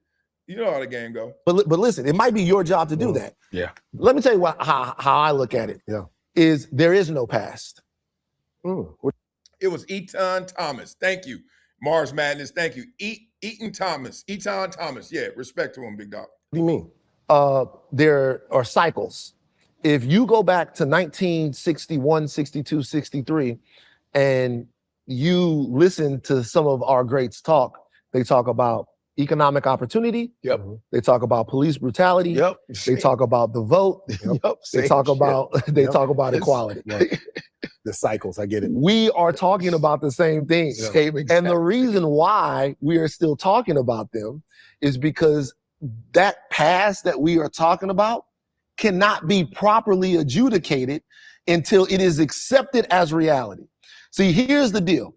S1: You know how the game go.
S4: But listen, it might be your job to do that.
S3: Yeah.
S4: Let me tell you how I look at it.
S3: Yeah.
S4: Is there is no past.
S1: It was Eton Thomas. Thank you. Mars Madness. Thank you. Eton Thomas. Yeah, respect to him, big dog.
S4: What do you mean? There are cycles. If you go back to 1961, 62, 63, and you listen to some of our greats talk, they talk about economic opportunity.
S3: Yep.
S4: They talk about police brutality.
S3: Yep.
S4: They talk about the vote.
S3: Yep.
S4: They talk about talk about equality.
S3: Right. The cycles, I get it.
S4: We are talking about the same thing.
S3: Yeah.
S4: And the reason why we are still talking about them is because that past that we are talking about cannot be properly adjudicated until it is accepted as reality. See, here's the deal.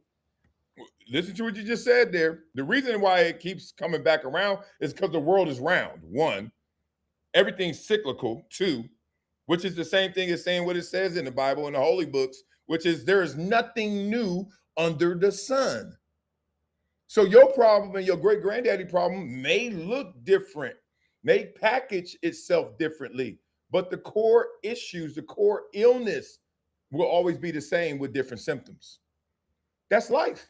S1: Listen to what you just said there. The reason why it keeps coming back around is because the world is round. 1, everything's cyclical. 2, which is the same thing as saying what it says in the Bible and the holy books, which is there is nothing new under the sun. So your problem and your great-granddaddy problem may look different, may package itself differently, but the core issues, the core illness will always be the same with different symptoms. That's life.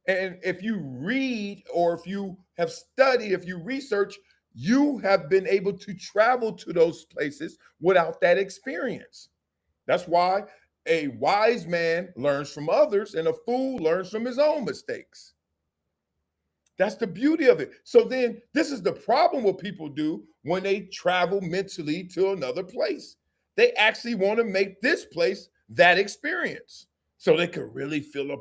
S1: And if you read or if you have studied, if you research, you have been able to travel to those places without that experience. That's why a wise man learns from others and a fool learns from his own mistakes. That's the beauty of it. So then this is the problem what people do when they travel mentally to another place. They actually want to make this place that experience so they can really feel a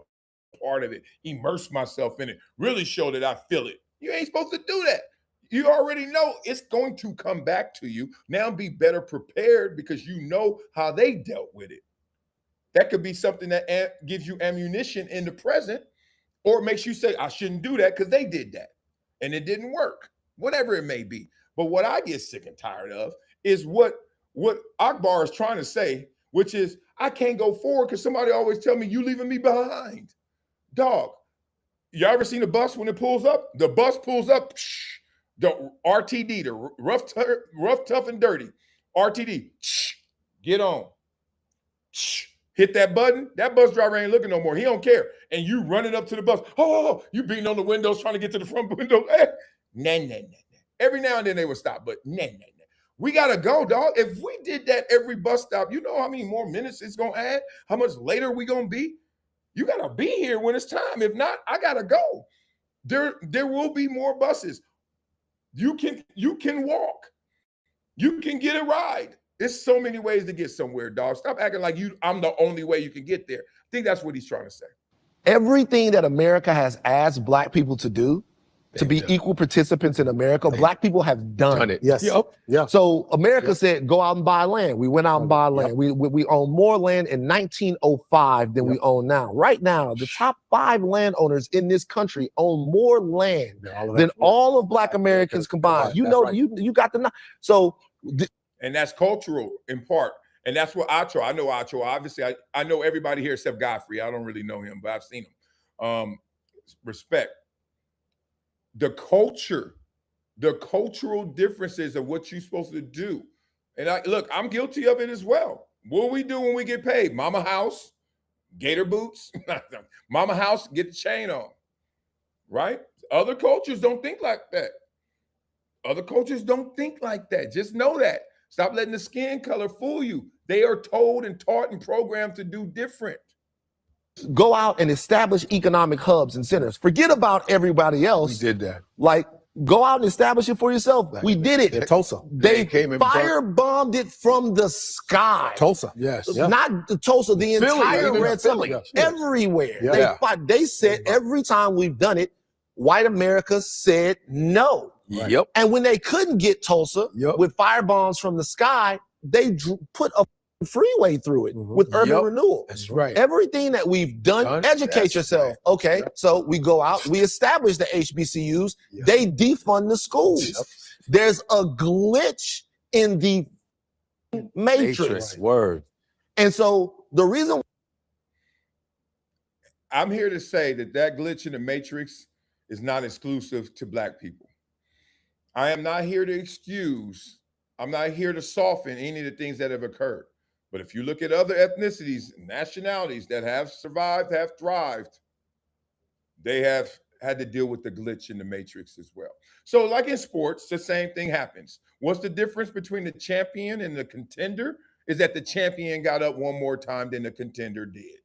S1: part of it, immerse myself in it, really show that I feel it. You ain't supposed to do that. You already know it's going to come back to you. Now be better prepared because you know how they dealt with it. That could be something that gives you ammunition in the present, or makes you say, I shouldn't do that because they did that and it didn't work, whatever it may be. But what I get sick and tired of is what Akbar is trying to say, which is I can't go forward because somebody always tell me you leaving me behind. Dog, you ever seen a bus when it pulls up? The bus pulls up, the RTD, the rough, tough, and dirty. RTD, get on. Hit that button, that bus driver ain't looking no more. He don't care. And you running up to the bus. Oh, you beating on the windows trying to get to the front window. Nah. Every now and then they would stop, but nah. We got to go, dog. If we did that every bus stop, you know how many more minutes it's going to add? How much later we going to be? You got to be here when it's time. If not, I got to go. There will be more buses. You can walk. You can get a ride. There's so many ways to get somewhere, dog. Stop acting like I'm the only way you can get there. I think that's what he's trying to say.
S4: Everything that America has asked Black people to do, to be equal participants in America, Black people have done it.
S3: Yes.
S4: Yep. Yeah. So America said, go out and buy land. We went out and buy land. We own more land in 1905 than we own now. Right now, the top 5 landowners in this country own more land than all of Black Americans combined. You know, you got the so.
S1: And that's cultural in part. And that's what Acho, I know Acho. Obviously, I know everybody here except Godfrey. I don't really know him, but I've seen him. Respect. The culture, the cultural differences of what you're supposed to do. And look, I'm guilty of it as well. What do we do when we get paid? Mama house, gator boots, mama house, get the chain on, right? Other cultures don't think like that. Other cultures don't think like that. Just know that. Stop letting the skin color fool you. They are told and taught and programmed to do different.
S4: Go out and establish economic hubs and centers. Forget about everybody else.
S2: We did that.
S4: Like, go out and establish it for yourself. We did it.
S3: Yeah, Tulsa.
S4: They
S2: came and
S4: firebombed it from the sky.
S3: Tulsa.
S2: Yes.
S3: Yeah.
S4: Not the Tulsa, the entire
S2: even
S4: Red
S2: Philly.
S4: Summit. Everywhere.
S2: Yeah.
S4: They said every time we've done it, white America said no.
S2: Yep.
S4: And when they couldn't get Tulsa
S2: Yep.
S4: with firebombs from the sky, they put a freeway through it with urban
S2: Yep.
S4: renewal.
S2: That's right.
S4: Everything that we've done, educate
S2: That's
S4: yourself.
S2: right.
S4: Okay,
S2: Yep.
S4: so we go out, we establish the HBCUs,
S2: Yep.
S4: they defund the schools.
S2: Yep.
S4: There's a glitch in the matrix.
S5: Word.
S4: And so the reason
S1: I'm here to say that glitch in the matrix is not exclusive to Black people. I am not here to excuse, I'm not here to soften any of the things that have occurred. But if you look at other ethnicities, nationalities that have survived, have thrived, they have had to deal with the glitch in the matrix as well. So like in sports, the same thing happens. What's the difference between the champion and the contender? Is that the champion got up one more time than the contender did.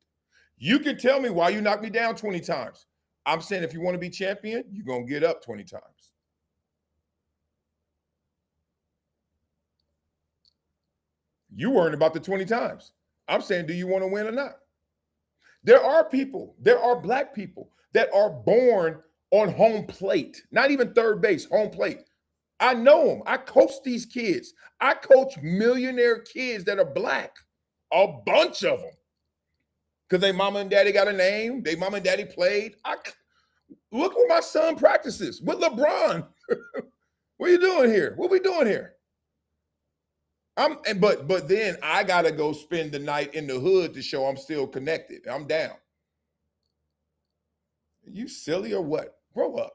S1: You can tell me why you knocked me down 20 times. I'm saying if you want to be champion, you're going to get up 20 times. You worrying about the 20 times. I'm saying, do you want to win or not? There are people, there are Black people that are born on home plate, not even third base, home plate. I know them. I coach these kids. I coach millionaire kids that are Black, a bunch of them. Because they mama and daddy got a name. They mama and daddy played. Look where my son practices with LeBron. What are you doing here? What we doing here? But then I gotta go spend the night in the hood to show I'm still connected. I'm down. Are you silly or what? Grow up.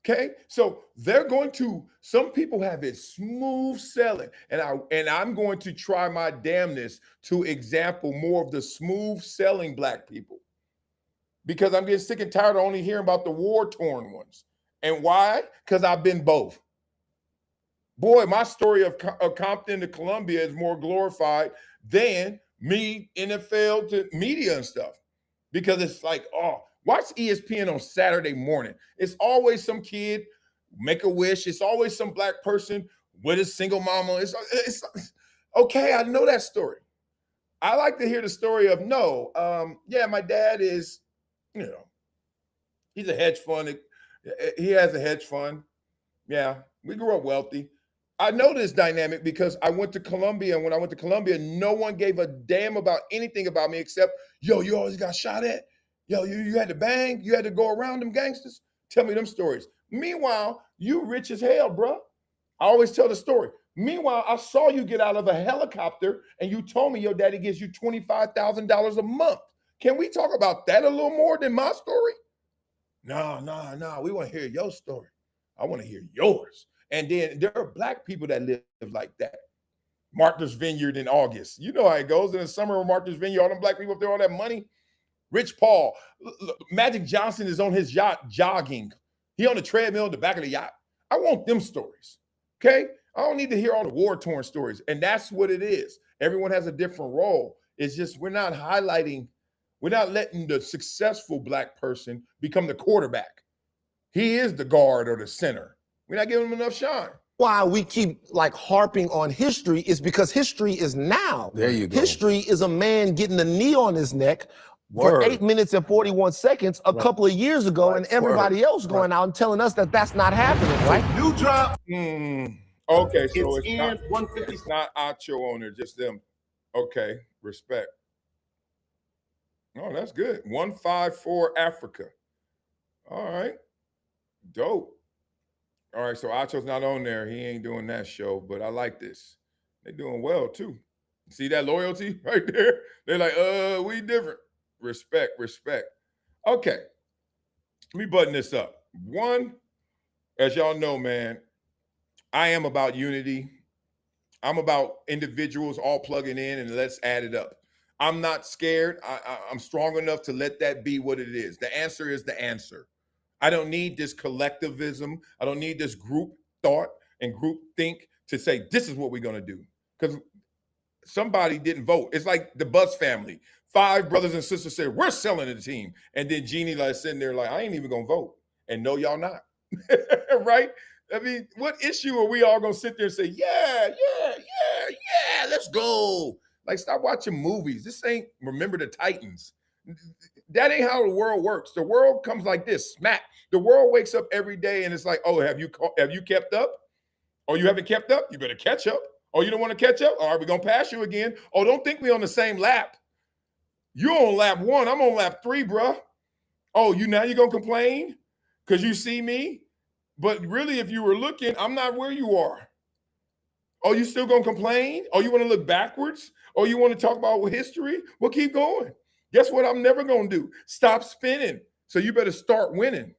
S1: Okay, so they're going to. Some people have it smooth selling, and I'm going to try my damnness to example more of the smooth selling Black people, because I'm getting sick and tired of only hearing about the war-torn ones. And why? Because I've been both. Boy, my story of Compton to Columbia is more glorified than me NFL to media and stuff, because it's like, oh, watch ESPN on Saturday morning. It's always some kid, make a wish. It's always some Black person with a single mama. It's okay. I know that story. I like to hear the story of yeah, my dad is, he's a hedge fund. He has a hedge fund. Yeah, we grew up wealthy. I know this dynamic because I went to Columbia, and when I went to Columbia, no one gave a damn about anything about me except, yo, you always got shot at. Yo, you had to bang. You had to go around them gangsters. Tell me them stories. Meanwhile, you rich as hell, bro. I always tell the story. Meanwhile, I saw you get out of a helicopter, and you told me your daddy gives you $25,000 a month. Can we talk about that a little more than my story? No. We want to hear your story. I want to hear yours. And then there are Black people that live like that. Martha's Vineyard in August. You know how it goes. In the summer of Martha's Vineyard, all them Black people up there, all that money. Rich Paul. Magic Johnson is on his yacht jogging. He on the treadmill in the back of the yacht. I want them stories, okay? I don't need to hear all the war-torn stories. And that's what it is. Everyone has a different role. It's just we're not highlighting, we're not letting the successful Black person become the quarterback. He is the guard or the center. We're not giving him enough shine.
S4: why we keep like harping on history is because history is now.
S2: There you go.
S4: History is a man getting a knee on his neck
S2: Word.
S4: for 8 minutes and 41 seconds a couple of years ago, and everybody else going out and telling us that that's not happening, right?
S2: You drop.
S1: Okay, so
S2: It's in 150.
S1: it's not Acho owner, just them. Okay, respect. Oh, that's good. 154 Africa. All right, dope. All right, so Acho's not on there. He ain't doing that show, but I like this. They doing well too. See that loyalty right there? They're like, we different. Respect, respect. Okay. Let me button this up. One, as y'all know, man, I am about unity. I'm about individuals all plugging in and let's add it up. I'm not scared. I'm strong enough to let that be what it is. The answer is the answer. I don't need this collectivism. I don't need this group thought and group think to say, this is what we're going to do. Because somebody didn't vote. It's like the Bus family. 5 brothers and sisters said, we're selling the team. And then Jeannie like sitting there like, I ain't even going to vote. And no, y'all not. Right? I mean, what issue are we all going to sit there and say, yeah, let's go. Like, stop watching movies. This ain't Remember the Titans. That ain't how the world works. The world comes like this, smack. The world wakes up every day and it's like, oh, have you kept up? Oh, you haven't kept up? You better catch up. Oh, you don't want to catch up? All right, we're going to pass you again. Oh, don't think we on the same lap. You on lap 1. I'm on lap 3, bruh. Oh, now you're going to complain because you see me? But really, if you were looking, I'm not where you are. Oh, you still going to complain? Oh, you want to look backwards? Oh, you want to talk about history? Well, keep going. Guess what I'm never going to do? Stop spinning. So you better start winning.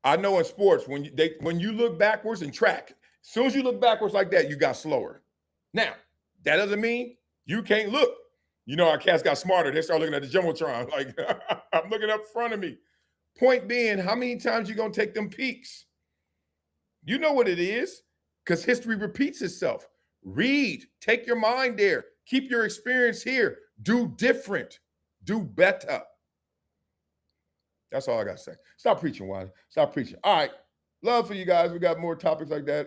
S1: I know in sports, when you look backwards in track, as soon as you look backwards like that, you got slower. Now, that doesn't mean you can't look. You know, our cats got smarter. They start looking at the Jumbotron. Like, I'm looking up in front of me. Point being, how many times you going to take them peaks? You know what it is, because history repeats itself. Read. Take your mind there. Keep your experience here. Do different. Do better. That's all I got to say. Stop preaching, Wiley. Stop preaching. All right. Love for you guys. We got more topics like that.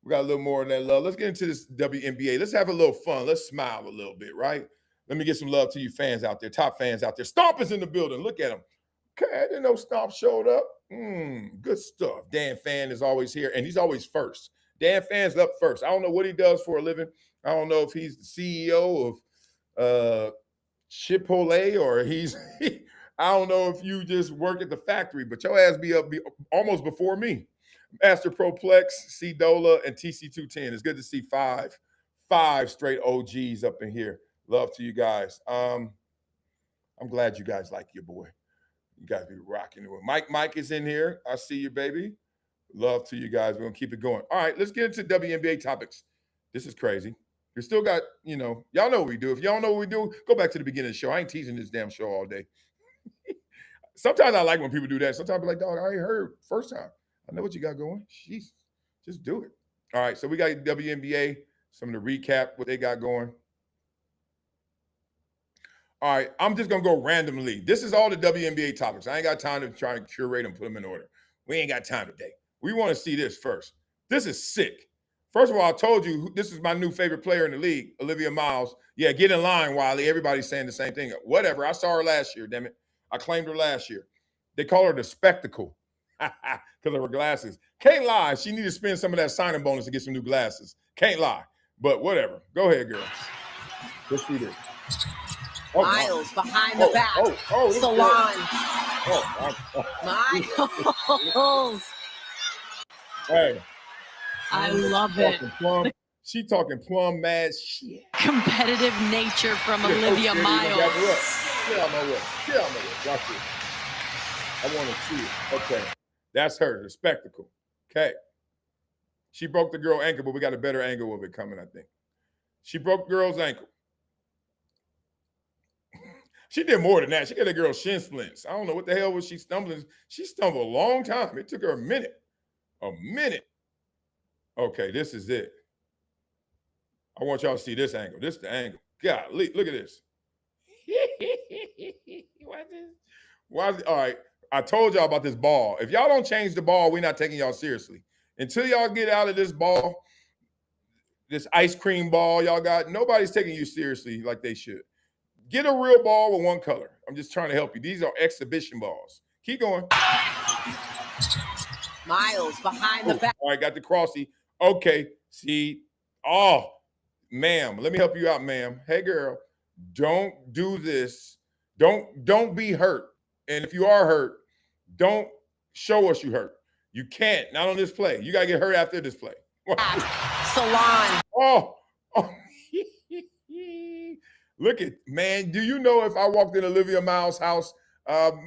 S1: We got a little more of that love. Let's get into this WNBA. Let's have a little fun. Let's smile a little bit, right? Let me get some love to you fans out there, top fans out there. Stomp is in the building. Look at him. Okay, I didn't know Stomp showed up. Good stuff. Dan Fan is always here, and he's always first. Dan Fan's up first. I don't know what he does for a living. I don't know if he's the CEO of Chipotle or he's I don't know if you just work at the factory, but your ass be almost before me. Master Proplex, C Dola, and TC210. It's good to see five straight OGs up in here. Love to you guys. I'm glad you guys like your boy. You guys be rocking it. Mike is in here. I see you, baby. Love to you guys. We're going to keep it going. All right, let's get into WNBA topics. This is crazy. We still got, y'all know what we do. If y'all know what we do, go back to the beginning of the show. I ain't teasing this damn show all day. Sometimes I like when people do that. Sometimes I be like, dog, I ain't heard first time. I know what you got going. Jeez, just do it. All right, so we got WNBA, some of the recap, what they got going. All right, I'm just going to go randomly. This is all the WNBA topics. I ain't got time to try and curate and put them in order. We ain't got time today. We want to see this first. This is sick. First of all, I told you this is my new favorite player in the league, Olivia Miles. Yeah, get in line, Wiley. Everybody's saying the same thing. Whatever. I saw her last year, damn it. I claimed her last year. They call her the spectacle because of her glasses. Can't lie. She need to spend some of that signing bonus to get some new glasses. Can't lie. But whatever. Go ahead, girl. Let's see this.
S6: Miles behind the back. Salon. Miles.
S1: Hey.
S6: I love it.
S1: She talking plum mad shit.
S6: Competitive nature from Olivia Miles.
S1: Get out my way. Get out my way. Watch this. I want to see it. Okay. That's her, the spectacle. Okay. She broke the girl ankle, but we got a better angle of it coming, I think. She broke the girl's ankle. She did more than that. She got a girl shin splints. I don't know what the hell was she stumbling. She stumbled a long time. It took her a minute. A minute. Okay, this is it. I want y'all to see this angle. This is the angle. Golly, look at this. Why is it? All right, I told y'all about this ball. If y'all don't change the ball, we're not taking y'all seriously. Until y'all get out of this ball, this ice cream ball y'all got, nobody's taking you seriously like they should. Get a real ball with one color. I'm just trying to help you. These are exhibition balls. Keep going.
S6: Miles behind the back.
S1: All right, got the crossy. Okay, see. Oh, ma'am, let me help you out, ma'am. Hey, girl, don't do this. Don't be hurt. And if you are hurt, don't show us you hurt. You can't. Not on this play. You got to get hurt after this play.
S6: Salon.
S1: Oh. Look at, man, do you know if I walked in Olivia Miles' house,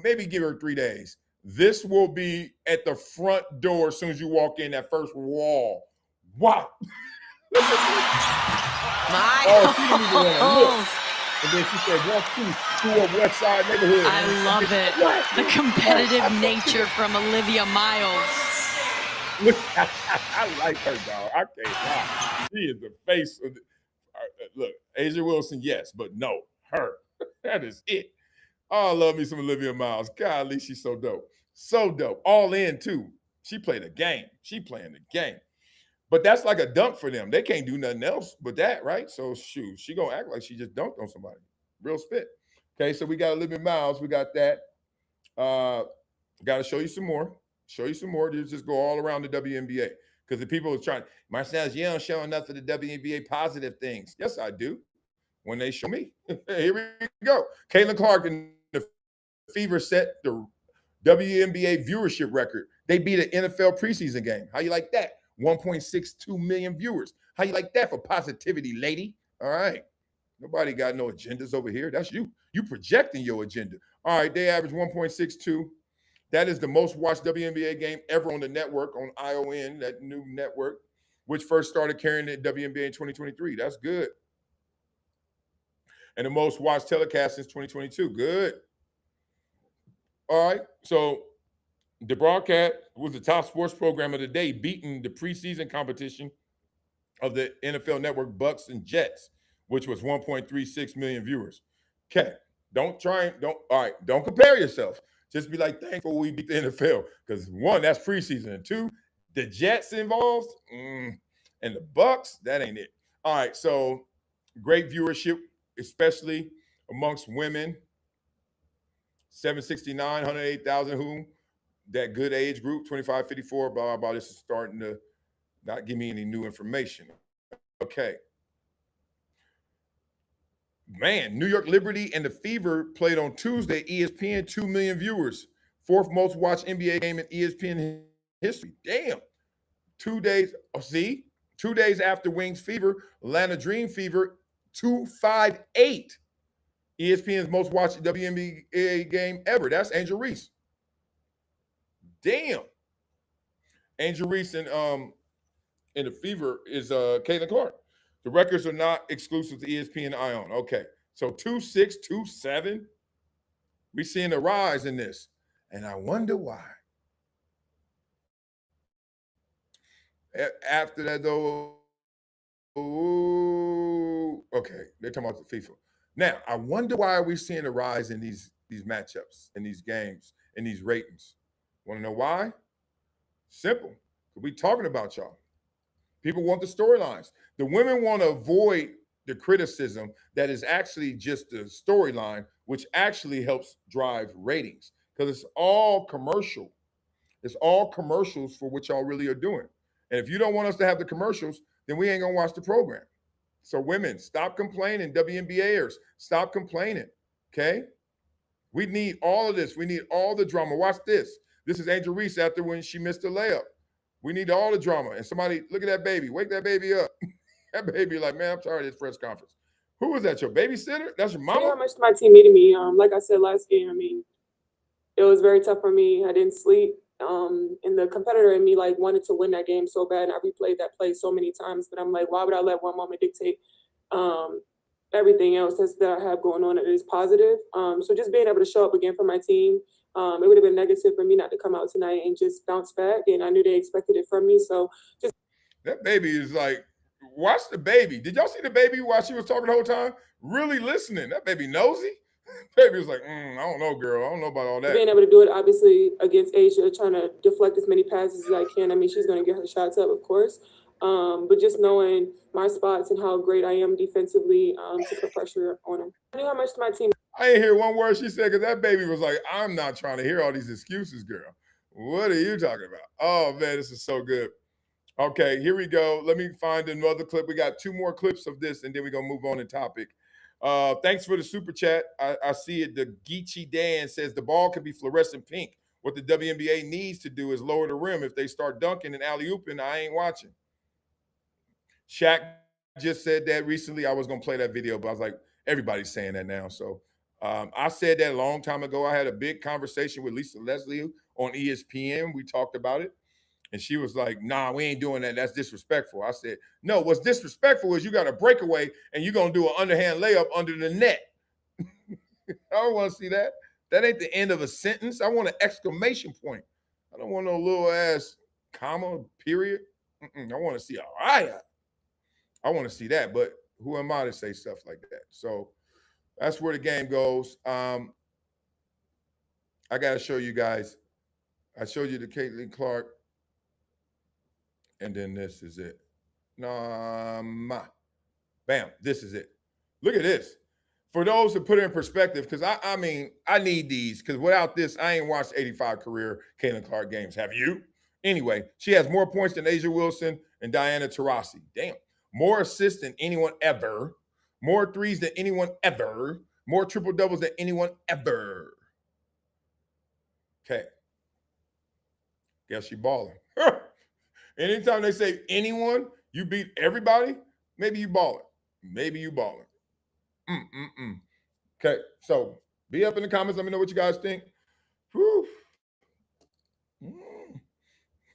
S1: maybe give her 3 days, this will be at the front door as soon as you walk in that first wall. Wow.
S6: My
S1: oh, and then she said, walk through a West Side neighborhood.
S6: I love it. The competitive nature from Olivia Miles.
S1: Look, I like her, dog. I can't lie. She is the face of the, look, Asia Wilson, yes, but no, her. That is it. Oh, I love me some Olivia Miles. Golly, she's so dope. So dope. All in, too. She played a game. She playing the game. But that's like a dunk for them. They can't do nothing else but that, right? So, shoot, she going to act like she just dunked on somebody. Real spit. Okay, so we got Olivia Miles. We got that. Got to show you some more. Just go all around the WNBA. Because the people are trying, Marcellus, you don't show enough of the WNBA positive things. Yes, I do. When they show me. Here we go. Caitlin Clark and the Fever set the WNBA viewership record. They beat an NFL preseason game. How you like that? 1.62 million viewers. How you like that for positivity, lady? All right. Nobody got no agendas over here. That's you. You projecting your agenda. All right, they average 1.62. That is the most watched WNBA game ever on the network, on ION, that new network, which first started carrying the WNBA in 2023. That's good. And the most watched telecast since 2022. Good. All right. So the broadcast was the top sports program of the day, beating the preseason competition of the NFL Network Bucks and Jets, which was 1.36 million viewers. Okay. Don't compare yourself. Just be like, thankful we beat the NFL. Because one, that's preseason. And two, the Jets involved, and the Bucks, that ain't it. All right. So great viewership, especially amongst women. 769, 108,000 who, that good age group, 25, 54, blah, blah, blah. This is starting to not give me any new information. Okay. Man, New York Liberty and the Fever played on Tuesday, ESPN, 2 million viewers. 4th most watched NBA game in ESPN history. Damn. 2 days, 2 days after Wings Fever, Atlanta Dream Fever, 258. ESPN's most watched WNBA game ever. That's Angel Reese. Damn. Angel Reese and the Fever is Caitlin Clark. The records are not exclusive to ESPN and ION. Okay. So 2.6, 2.7. We're seeing a rise in this. And I wonder why. After that, though, okay, they're talking about the FIFA. Now, I wonder why we're seeing a rise in these matchups, in these games, in these ratings. Want to know why? Simple. We're talking about y'all. People want the storylines. The women want to avoid the criticism that is actually just the storyline, which actually helps drive ratings because it's all commercial. It's all commercials for what y'all really are doing. And if you don't want us to have the commercials, then we ain't going to watch the program. So women, stop complaining. WNBAers, stop complaining, okay? We need all of this. We need all the drama. Watch this. This is Angel Reese after when she missed the layup. We need all the drama. And somebody, look at that baby. Wake that baby up. That baby like, man, I'm tired of this press conference. Who was that, your babysitter? That's your mama?
S7: You know how much my team needed me. Like I said last game, I mean, it was very tough for me. I didn't sleep. And the competitor in me like wanted to win that game so bad. And I replayed that play so many times. But I'm like, why would I let one moment dictate everything else that I have going on that is positive? So just being able to show up again for my team, it would have been negative for me not to come out tonight and just bounce back. And I knew they expected it from me. So just
S1: that baby is like, watch the baby. Did y'all see the baby while she was talking the whole time? Really listening. That baby nosy. Baby was like, I don't know, girl. I don't know about all that.
S7: Being able to do it, obviously, against Asia, trying to deflect as many passes as I can. I mean, she's going to get her shots up, of course. But just knowing my spots and how great I am defensively to put pressure on her. I knew how much my team.
S1: I didn't hear one word she said because that baby was like, I'm not trying to hear all these excuses, girl. What are you talking about? Oh, man, this is so good. Okay, here we go. Let me find another clip. We got 2 more clips of this, and then we're going to move on to topic. Thanks for the super chat. I see it. The Geechee Dan says the ball could be fluorescent pink What the WNBA needs to do is lower the rim. If they start dunking and alley-ooping, I ain't watching. Shaq just said that recently. I was going to play that video, but I was like, everybody's saying that now. So I said that a long time ago. I had a big conversation with Lisa Leslie on ESPN. We talked about it. And she was like, nah, we ain't doing that. That's disrespectful. I said, no, what's disrespectful is you got a breakaway and you're going to do an underhand layup under the net. I don't want to see that. That ain't the end of a sentence. I want an exclamation point. I don't want no little ass comma, period. I want to see a riot. I want to see that, but who am I to say stuff like that? So that's where the game goes. I got to show you guys. I showed you the Caitlin Clark, and then this is it. Bam, this is it. Look at this. For those to put it in perspective, because I mean, I need these, because without this, I ain't watched 85 career Caitlin Clark games. Have you? Anyway, she has more points than Asia Wilson and Diana Taurasi. Damn. More assists than anyone ever. More threes than anyone ever. More triple doubles than anyone ever. Okay. Guess you balling. Anytime they say anyone, you beat everybody, maybe you balling. Maybe you balling. Okay, so be up in the comments. Let me know what you guys think. Whew.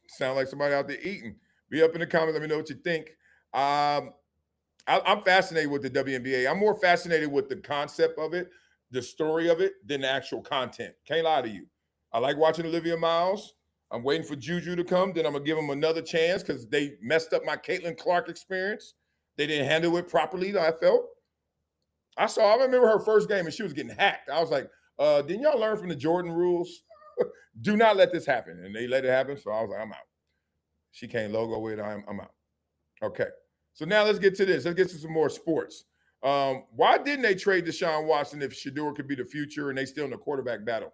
S1: Sound like somebody out there eating. Be up in the comments. Let me know what you think. I'm fascinated with the WNBA. I'm more fascinated with the concept of it, the story of it, than the actual content. Can't lie to you. I like watching Olivia Miles. I'm waiting for Juju to come. Then I'm going to give them another chance because they messed up my Caitlin Clark experience. They didn't handle it properly, I felt. I remember her first game and she was getting hacked. I was like, didn't y'all learn from the Jordan rules? Do not let this happen. And they let it happen. So I was like, I'm out. She can't logo with it. I'm out. Okay. So now let's get to this. Let's get to some more sports. Why didn't they trade Deshaun Watson if Shedeur could be the future and they still in the quarterback battle?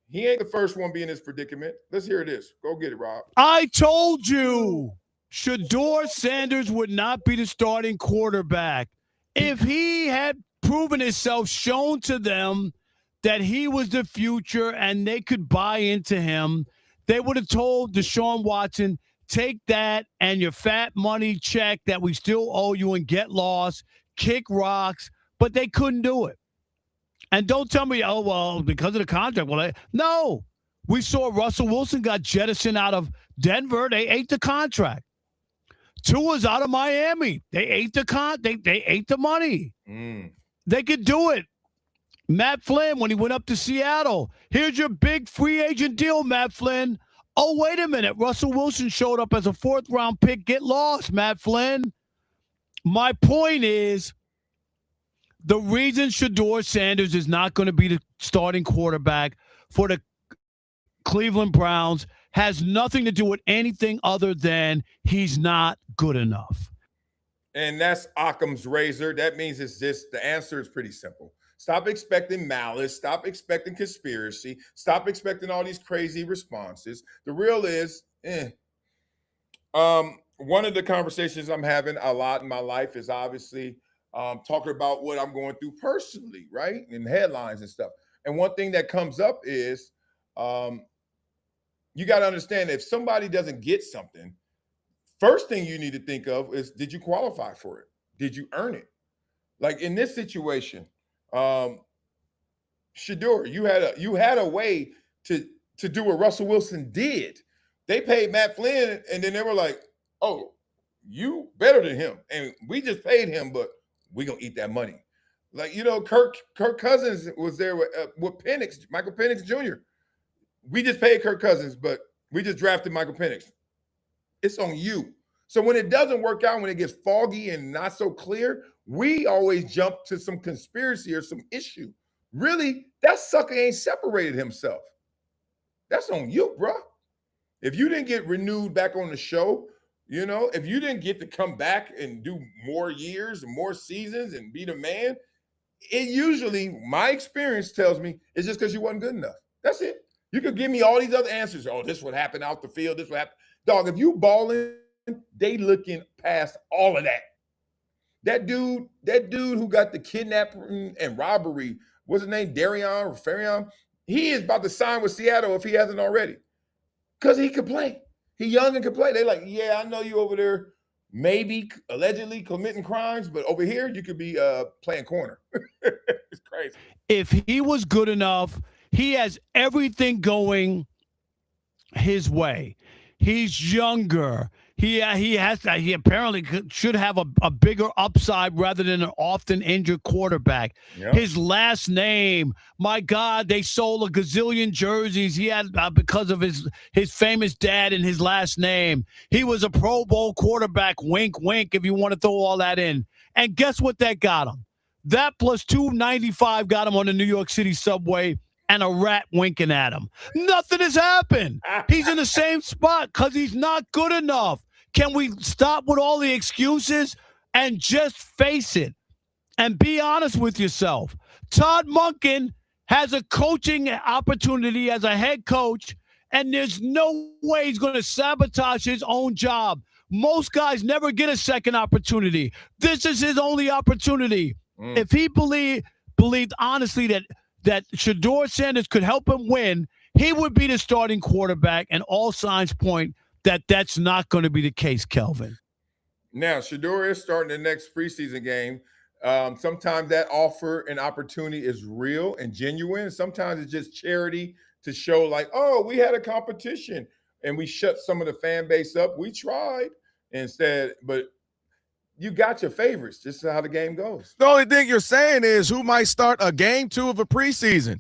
S1: He ain't the first one being in this predicament. Let's hear this. Go get it, Rob.
S8: I told you Shedeur Sanders would not be the starting quarterback. If he had proven himself, shown to them that he was the future and they could buy into him, they would have told Deshaun Watson, take that and your fat money check that we still owe you and get lost, kick rocks, but they couldn't do it. And don't tell me, oh, well, because of the contract. Well, no. We saw Russell Wilson got jettisoned out of Denver. They ate the contract. Tua's out of Miami. They ate the they ate the money. They could do it. Matt Flynn, when he went up to Seattle, here's your big free agent deal, Matt Flynn. Oh, wait a minute. Russell Wilson showed up as a fourth-round pick. Get lost, Matt Flynn. My point is, the reason Shedeur Sanders is not going to be the starting quarterback for the Cleveland Browns has nothing to do with anything other than he's not good enough.
S1: And that's Occam's razor. That means it's just, the answer is pretty simple. Stop expecting malice. Stop expecting conspiracy. Stop expecting all these crazy responses. The real is, one of the conversations I'm having a lot in my life is obviously talking about what I'm going through personally, right? In headlines and stuff. And one thing that comes up is you got to understand, if somebody doesn't get something, first thing you need to think of is, did you qualify for it? Did you earn it? Like in this situation, Shedeur, you had a way to do what Russell Wilson did. They paid Matt Flynn, and then they were like, oh, you better than him. And we just paid him, but we're going to eat that money. Like, you know, Kirk Cousins was there with Penix, Michael Penix Jr. We just paid Kirk Cousins, but we just drafted Michael Penix. It's on you. So when it doesn't work out, when it gets foggy and not so clear, we always jump to some conspiracy or some issue. Really, that sucker ain't separated himself. That's on you, bro. If you didn't get renewed back on the show, you know, if you didn't get to come back and do more years and more seasons and be the man, it usually, my experience tells me, it's just because you wasn't good enough. That's it. You could give me all these other answers. Oh, this would happen out the field. This would happen. Dog, if you balling, they looking past all of that. That dude who got the kidnapping and robbery, what's his name? Darion or Farion? He is about to sign with Seattle if he hasn't already. Because he could play. He young and could play. They like, yeah, I know you over there maybe allegedly committing crimes, but over here you could be playing corner. It's crazy.
S8: If he was good enough, he has everything going his way. He's younger. He apparently should have a bigger upside rather than an often injured quarterback. Yep. His last name, my God, they sold a gazillion jerseys. He had because of his famous dad and his last name. He was a Pro Bowl quarterback. Wink, wink. If you want to throw all that in, and guess what that got him? That plus $2.95 got him on the New York City subway. And a rat winking at him. Nothing has happened. He's in the same spot because he's not good enough. Can we stop with all the excuses and just face it and be honest with yourself? Todd Monken has a coaching opportunity as a head coach, and there's no way he's going to sabotage his own job. Most guys never get a second opportunity. This is his only opportunity. If he believed honestly that Shedeur Sanders could help him win, he would be the starting quarterback, and all signs point that that's not going to be the case, Kelvin.
S1: Now, Shedeur is starting the next preseason game. Sometimes that offer and opportunity is real and genuine. Sometimes it's just charity to show like, oh, we had a competition and we shut some of the fan base up. We tried instead, but you got your favorites. This is how the game goes.
S9: The only thing you're saying is who might start a game 2 of a preseason.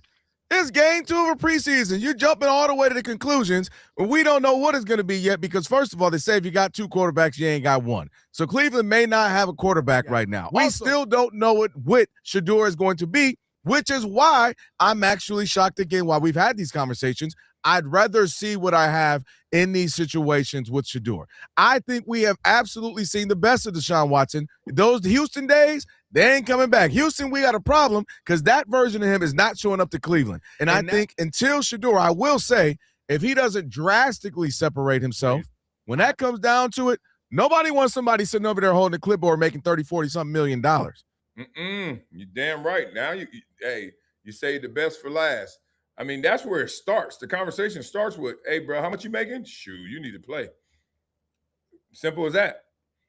S9: It's game 2 of a preseason. You're jumping all the way to the conclusions, but we don't know what it's going to be yet because, first of all, they say if you got 2 quarterbacks, you ain't got 1. So Cleveland may not have a quarterback right now. We still don't know what Shedeur is going to be, which is why I'm actually shocked again while we've had these conversations. I'd rather see what I have in these situations with Shedeur. I think we have absolutely seen the best of Deshaun Watson. Those Houston days, they ain't coming back. Houston, we got a problem because that version of him is not showing up to Cleveland. And I think until Shedeur, I will say, if he doesn't drastically separate himself, when that comes down to it, nobody wants somebody sitting over there holding a clipboard making $30, $40-something million.
S1: You damn right. Now, you say the best for last. I mean, that's where it starts. The conversation starts with, hey, bro, how much you making? Shoot, you need to play. Simple as that.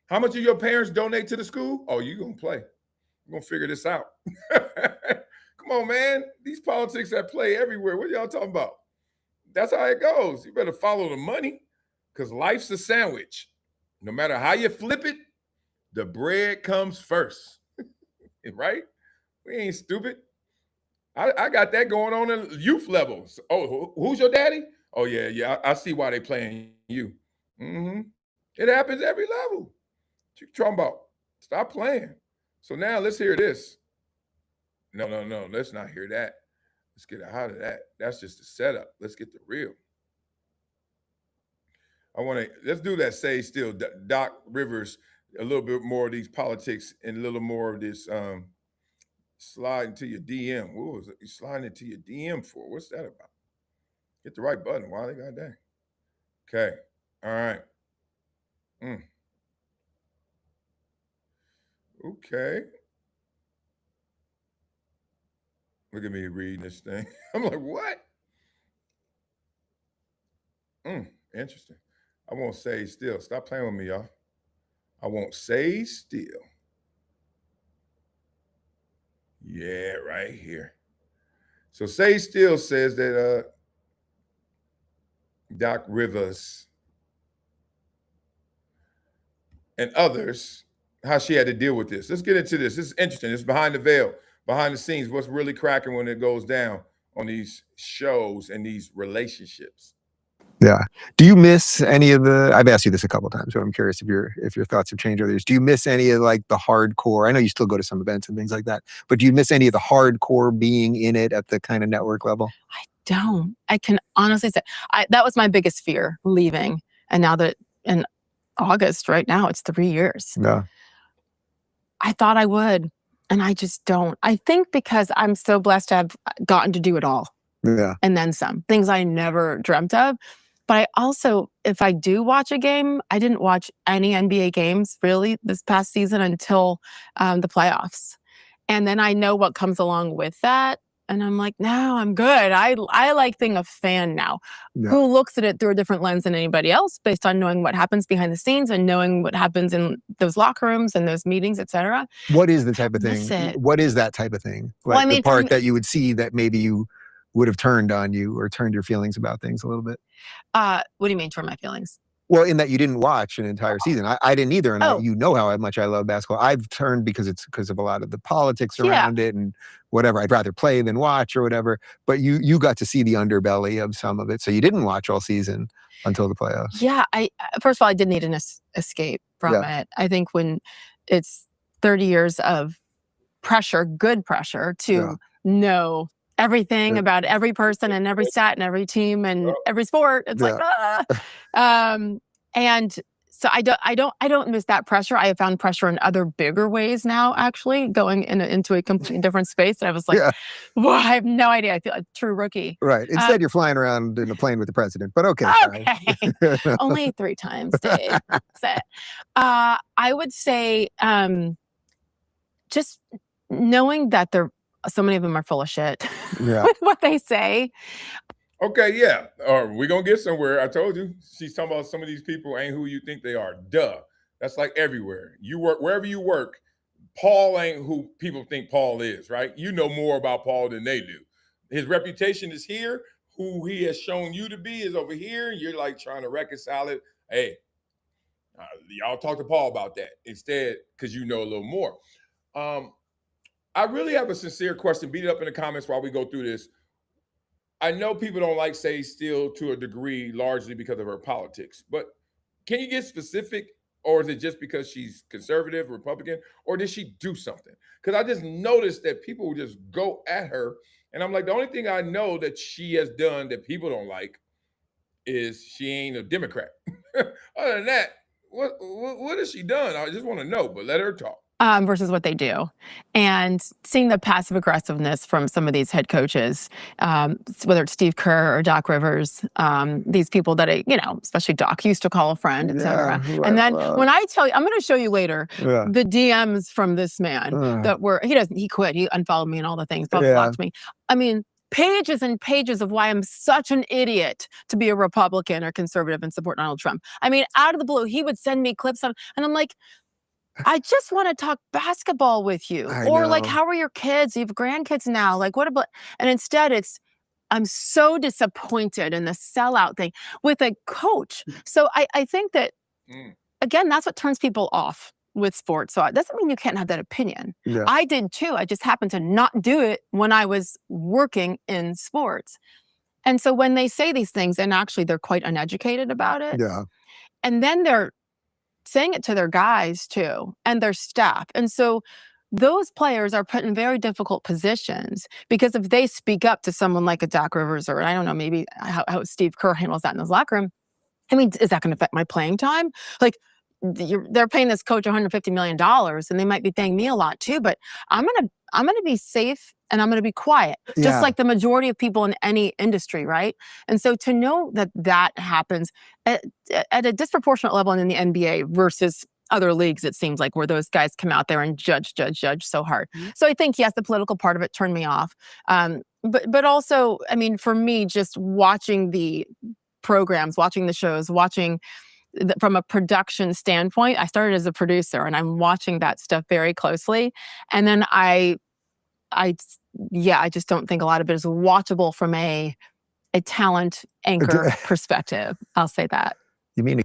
S1: How much of your parents donate to the school? Oh, you going to play. We're going to figure this out. Come on, man. These politics that play everywhere. What y'all talking about? That's how it goes. You better follow the money because life's a sandwich. No matter how you flip it, the bread comes first. Right? We ain't stupid. I got that going on at youth levels. Oh, who's your daddy? Oh, yeah. I see why they playing you. It happens every level. What you talking about? Stop playing. So now let's hear this. No. Let's not hear that. Let's get out of that. That's just the setup. Let's get the real. Let's do that. Say still, Doc Rivers, a little bit more of these politics and a little more of this sliding to your DM. What was it? You sliding into your DM for? What's that about? Hit the right button. Why they got that? Okay. All right. Okay. Look at me reading this thing. I'm like, what? Interesting. I won't say still. Stop playing with me, y'all. I won't say still. Yeah, right here. So Say Still says that Doc Rivers and others, how she had to deal with this. Let's get into this. This is interesting. It's behind the veil, behind the scenes, what's really cracking when it goes down on these shows and these relationships.
S10: Yeah. Do you miss any of the, I've asked you this a couple of times, but I'm curious if your thoughts have changed over the years. Do you miss any of like the hardcore? I know you still go to some events and things like that, but do you miss any of the hardcore being in it at the kind of network level?
S11: I don't. I can honestly say that was my biggest fear, leaving. And now that in August, right now, it's 3 years.
S10: Yeah.
S11: I thought I would, and I just don't. I think because I'm so blessed to have gotten to do it all.
S10: Yeah.
S11: And then some. Things I never dreamt of. But I also, if I do watch a game, I didn't watch any NBA games really this past season until the playoffs. And then I know what comes along with that. And I'm like, no, I'm good. I like being a fan now,
S10: Yeah.
S11: who looks at it through a different lens than anybody else, based on knowing what happens behind the scenes and knowing what happens in those locker rooms and those meetings, etc.
S10: What is the type of
S11: Miss
S10: thing?
S11: it.
S10: What is that type of thing? Like
S11: Well, I mean,
S10: the part that you would see that maybe you would have turned on you or turned your feelings about things a little bit.
S11: What do you mean turn my feelings?
S10: Well, in that you didn't watch an entire season. I didn't either. And you know how much I love basketball. I've turned because of a lot of the politics around it and whatever. I'd rather play than watch or whatever. But you got to see the underbelly of some of it. So you didn't watch all season until the playoffs.
S11: Yeah. First of all, I did need an escape from it. I think when it's 30 years of pressure, good pressure to know everything about every person and every stat and every team and every sport. It's like, and so I don't miss that pressure. I have found pressure in other bigger ways now, actually, going into a completely different space. And I was like, well, I have no idea. I feel like a true rookie.
S10: Right. Instead, you're flying around in a plane with the president, but okay.
S11: Only 3 times, Dave. That's it. I would say just knowing that so many of them are full of shit with what they say.
S1: Okay, yeah. We're going to get somewhere. I told you. She's talking about some of these people ain't who you think they are. Duh. That's like everywhere. You work, wherever you work, Paul ain't who people think Paul is, right? You know more about Paul than they do. His reputation is here. Who he has shown you to be is over here. And you're like trying to reconcile it. Hey, y'all talk to Paul about that instead because you know a little more. I really have a sincere question. Beat it up in the comments while we go through this. I know people don't like say Steele to a degree, largely because of her politics, but can you get specific, or is it just because she's conservative, Republican, or did she do something? Because I just noticed that people just go at her, and I'm like, the only thing I know that she has done that people don't like is she ain't a Democrat. Other than that, what has she done? I just want to know, but let her talk.
S11: Versus what they do. And seeing the passive aggressiveness from some of these head coaches, whether it's Steve Kerr or Doc Rivers, these people that, especially Doc used to call a friend, etc. And then when I tell you, I'm going to show you later, the DMs from this man that were, he quit, he unfollowed me and all the things, blocked me. I mean, pages and pages of why I'm such an idiot to be a Republican or conservative and support Donald Trump. I mean, out of the blue, he would send me clips on, and I'm like, I just want to talk basketball with you. Or like, how are your kids? You have grandkids now. Like, what about? And instead I'm so disappointed in the sellout thing with a coach. So I think that, again, that's what turns people off with sports. So it doesn't mean you can't have that opinion. I did too. I just happened to not do it when I was working in sports. And so when they say these things, and actually they're quite uneducated about it. And then they're saying it to their guys too, and their staff. And so those players are put in very difficult positions because if they speak up to someone like a Doc Rivers, or I don't know, maybe how Steve Kerr handles that in his locker room, I mean, is that going to affect my playing time? Like, they're paying this coach $150 million, and they might be paying me a lot too, but I'm gonna be safe and I'm gonna be quiet, just like the majority of people in any industry, right? And so to know that happens at a disproportionate level in the NBA versus other leagues, it seems like, where those guys come out there and judge so hard. So I think, yes, the political part of it turned me off. But also, I mean, for me, just watching the programs, watching the shows, watching from a production standpoint, I started as a producer and I'm watching that stuff very closely. And then I just don't think a lot of it is watchable from a talent anchor perspective. I'll say that.
S10: You mean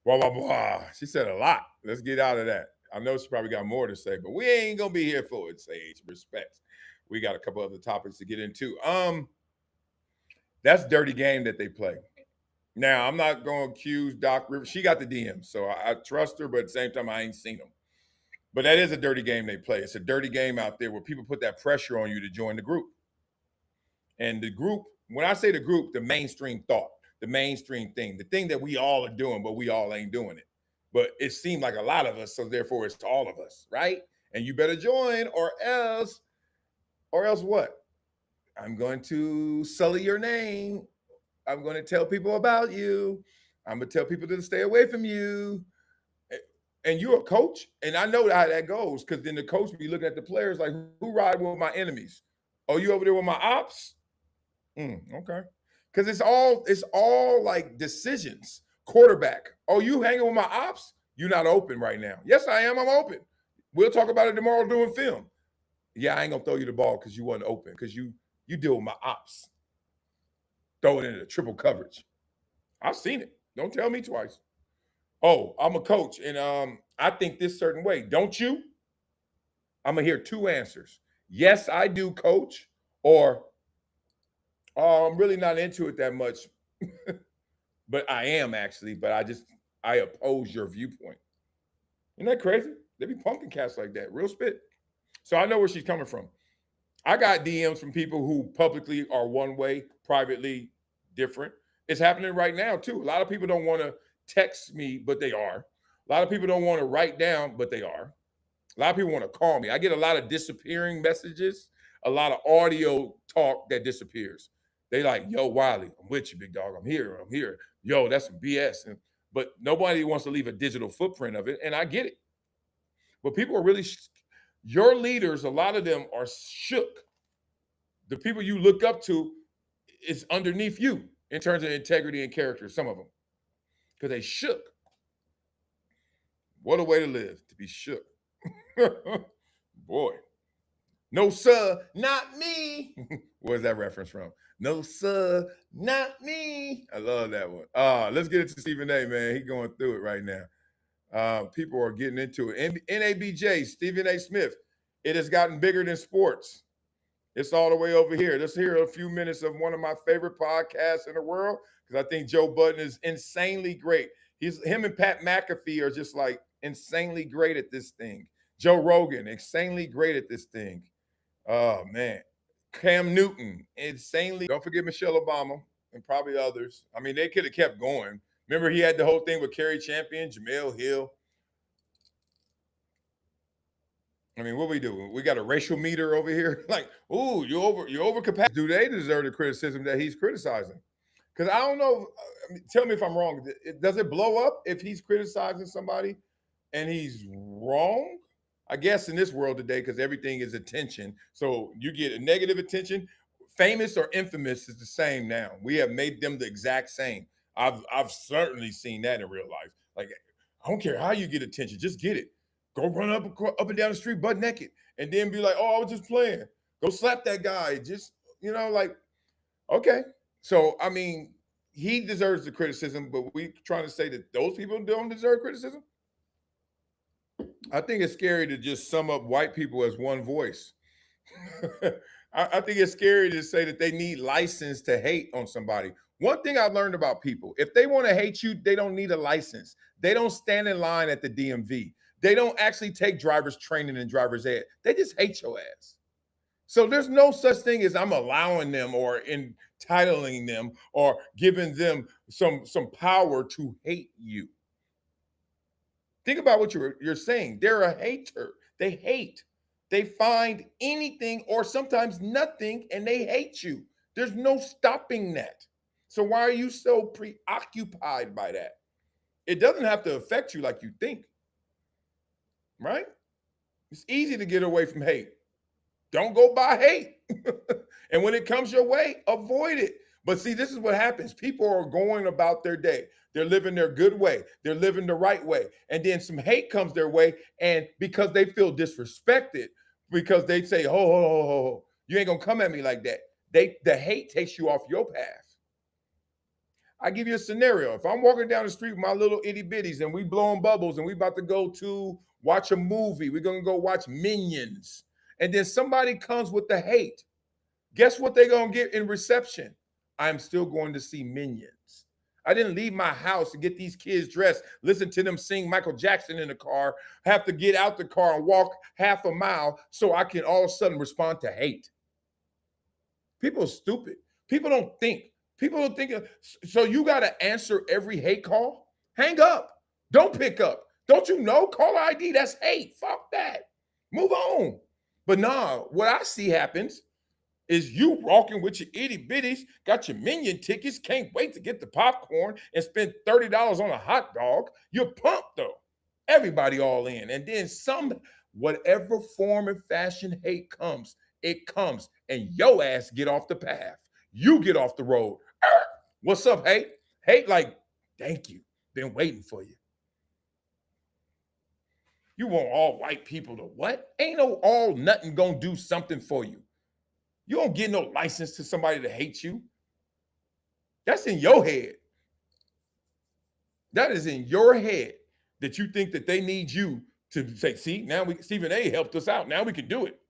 S1: Blah, blah, blah. She said a lot. Let's get out of that. I know she probably got more to say, but we ain't gonna be here for it, Sage. Respect. We got a couple other topics to get into. That's dirty game that they play. Now, I'm not going to accuse Doc Rivers. She got the DM, so I trust her, but at the same time, I ain't seen them. But that is a dirty game they play. It's a dirty game out there where people put that pressure on you to join the group. And the group, when I say the group, the mainstream thought, the mainstream thing, the thing that we all are doing, but we all ain't doing it. But it seemed like a lot of us, so therefore it's all of us, right? And you better join or else what? I'm going to sully your name. I'm going to tell people about you. I'm going to tell people to stay away from you. and you're a coach, and I know how that goes, because then the coach be looking at the players like, who ride with my enemies? Oh, you over there with my ops? Okay. Because it's all like decisions. Quarterback. Oh, you hanging with my ops? You're not open right now. Yes, I am. I'm open. We'll talk about it tomorrow doing film. Yeah, I ain't gonna throw you the ball because you wasn't open, because you deal with my ops. Throw it into triple coverage. I've seen it. Don't tell me twice. Oh, I'm a coach, and I think this certain way. Don't you? I'm going to hear two answers. Yes, I do, coach, or I'm really not into it that much. But I am actually, but I oppose your viewpoint. Isn't that crazy? They be pumpkin cats like that, real spit. So I know where she's coming from. I got DMs from people who publicly are one way, privately different. It's happening right now, too. A lot of people don't want to text me, but they are. A lot of people don't want to write down, but they are. A lot of people want to call me. I get a lot of disappearing messages, a lot of audio talk that disappears. They like, yo, Wiley, I'm with you, big dog. I'm here. Yo, that's some BS. But nobody wants to leave a digital footprint of it, and I get it. But people are really, your leaders, a lot of them are shook. The people you look up to is underneath you in terms of integrity and character, some of them, because they shook. What a way to live, to be shook. Boy. No, sir, not me. Where's that reference from? No, sir, not me. I love that one. Let's get into Stephen A, man. He's going through it right now. People are getting into it. NABJ, Stephen A. Smith. It has gotten bigger than sports. It's all the way over here. Let's hear a few minutes of one of my favorite podcasts in the world, because I think Joe Budden is insanely great. Him and Pat McAfee are just like insanely great at this thing. Joe Rogan, insanely great at this thing. Oh, man. Cam Newton, insanely. Don't forget Michelle Obama and probably others. I mean, they could have kept going. Remember, he had the whole thing with Kerry Champion, Jamel Hill. I mean, what we do? We got a racial meter over here. Like, ooh, you're over capacity. Do they deserve the criticism that he's criticizing? Because I don't know. I mean, tell me if I'm wrong. Does it blow up if he's criticizing somebody and he's wrong? I guess in this world today, because everything is attention. So you get a negative attention. Famous or infamous is the same now. We have made them the exact same. I've certainly seen that in real life. Like, I don't care how you get attention, just get it. Go run up and down the street butt naked, and then be like, "Oh, I was just playing." Go slap that guy. Just, like, okay. So I mean, he deserves the criticism, but we trying to say that those people don't deserve criticism. I think it's scary to just sum up white people as one voice. I think it's scary to say that they need license to hate on somebody. One thing I've learned about people, if they want to hate you, they don't need a license. They don't stand in line at the DMV. They don't actually take driver's training and driver's ed. They just hate your ass. So there's no such thing as I'm allowing them or entitling them or giving them some power to hate you. Think about what you're saying. They're a hater. They hate. They find anything or sometimes nothing, and they hate you. There's no stopping that. So why are you so preoccupied by that? It doesn't have to affect you like you think, right? It's easy to get away from hate. Don't go by hate. And when it comes your way, avoid it. But see, this is what happens. People are going about their day. They're living their good way. They're living the right way. And then some hate comes their way. And because they feel disrespected, because they say, ho, you ain't going to come at me like that. The hate takes you off your path. I give you a scenario. If I'm walking down the street with my little itty bitties and we blowing bubbles and we about to go to watch a movie, we're going to go watch Minions. And then somebody comes with the hate. Guess what they're going to get in reception? I'm still going to see Minions. I didn't leave my house to get these kids dressed, listen to them sing Michael Jackson in the car, have to get out the car and walk half a mile so I can all of a sudden respond to hate. People are stupid. People don't think. People don't think. So you got to answer every hate call? Hang up. Don't pick up. Don't you know? Caller ID, that's hate. Fuck that. Move on. But nah, what I see happens is you walking with your itty bitties, got your Minion tickets, can't wait to get the popcorn and spend $30 on a hot dog. You're pumped though. Everybody all in. And then whatever form and fashion hate comes, it comes. And your ass get off the path. You get off the road. What's up, hate? Hate like, thank you. Been waiting for you. You want all white people to what? Ain't no all nothing gonna do something for you. You don't get no license to somebody to hate you. That's in your head. That is in your head that you think that they need you to say, see, now Stephen A helped us out. Now we can do it.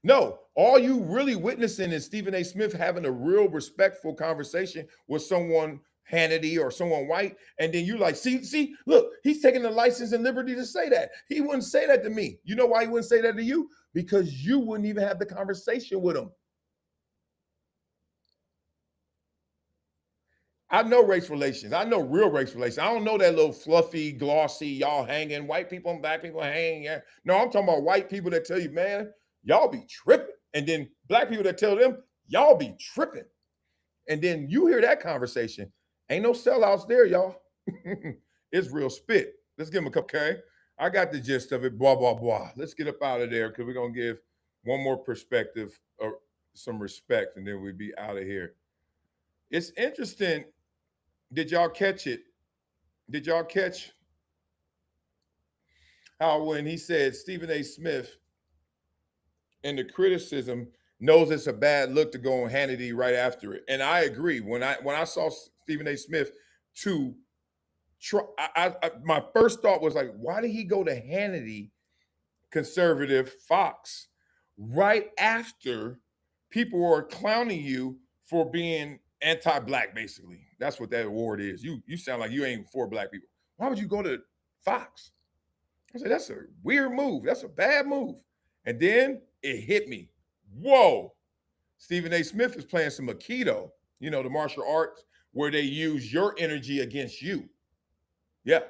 S1: No, all you really witnessing is Stephen A. Smith having a real respectful conversation with someone, Hannity or someone white, and then you like, see, look, he's taking the license and liberty to say that. He wouldn't say that to me. You know why he wouldn't say that to you? Because you wouldn't even have the conversation with him. I know race relations. I know real race relations. I don't know that little fluffy, glossy, y'all hanging, white people and black people hanging. Yeah. No, I'm talking about white people that tell you, man, y'all be tripping. And then black people that tell them, y'all be tripping. And then you hear that conversation. Ain't no sellouts there, y'all. It's real spit. Let's give them a couple, okay? I got the gist of it, blah, blah, blah. Let's get up out of there because we're going to give one more perspective or some respect, and then we'll be out of here. It's interesting. Did y'all catch it? Did y'all catch how when he said Stephen A. Smith and the criticism knows it's a bad look to go on Hannity right after it? And I agree. When I saw Stephen A. Smith to try, my first thought was like, why did he go to Hannity, conservative Fox, right after people were clowning you for being anti-black, basically? That's what that award is. You sound like you ain't for black people. Why would you go to Fox? I said, that's a weird move. That's a bad move. And then it hit me. Whoa. Stephen A. Smith is playing some Aikido, you know, the martial arts where they use your energy against you. Yeah.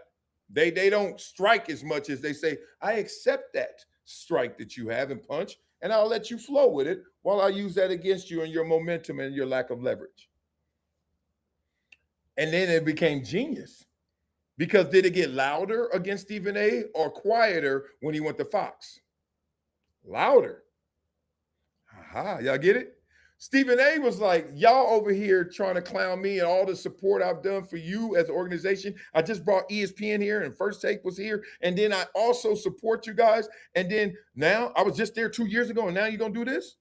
S1: They don't strike as much as they say, I accept that strike that you have and punch, and I'll let you flow with it while I use that against you and your momentum and your lack of leverage. And then it became genius because did it get louder against Stephen A. or quieter when he went to Fox? Louder. Aha, y'all get it? Stephen A. was like, y'all over here trying to clown me and all the support I've done for you as an organization. I just brought ESPN here and First Take was here. And then I also support you guys. And then now I was just there 2 years ago and now you're going to do this?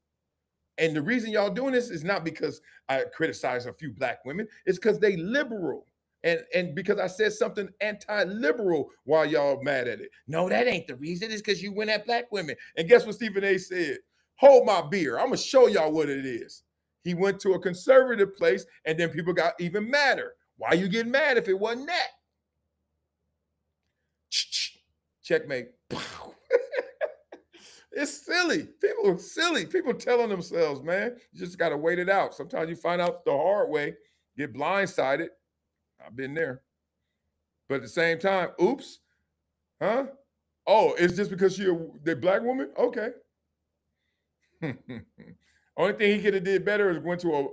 S1: And the reason y'all doing this is not because I criticize a few black women. It's because they liberal. And because I said something anti-liberal while y'all mad at it. No, that ain't the reason. It's because you went at black women. And guess what Stephen A. said? Hold my beer. I'm going to show y'all what it is. He went to a conservative place and then people got even madder. Why you getting mad if it wasn't that? Checkmate. It's silly. People are silly. People telling themselves, man, you just got to wait it out. Sometimes you find out the hard way, get blindsided. I've been there. But at the same time, oops. Huh? Oh, it's just because the black woman? Okay. Only thing he could have did better is went to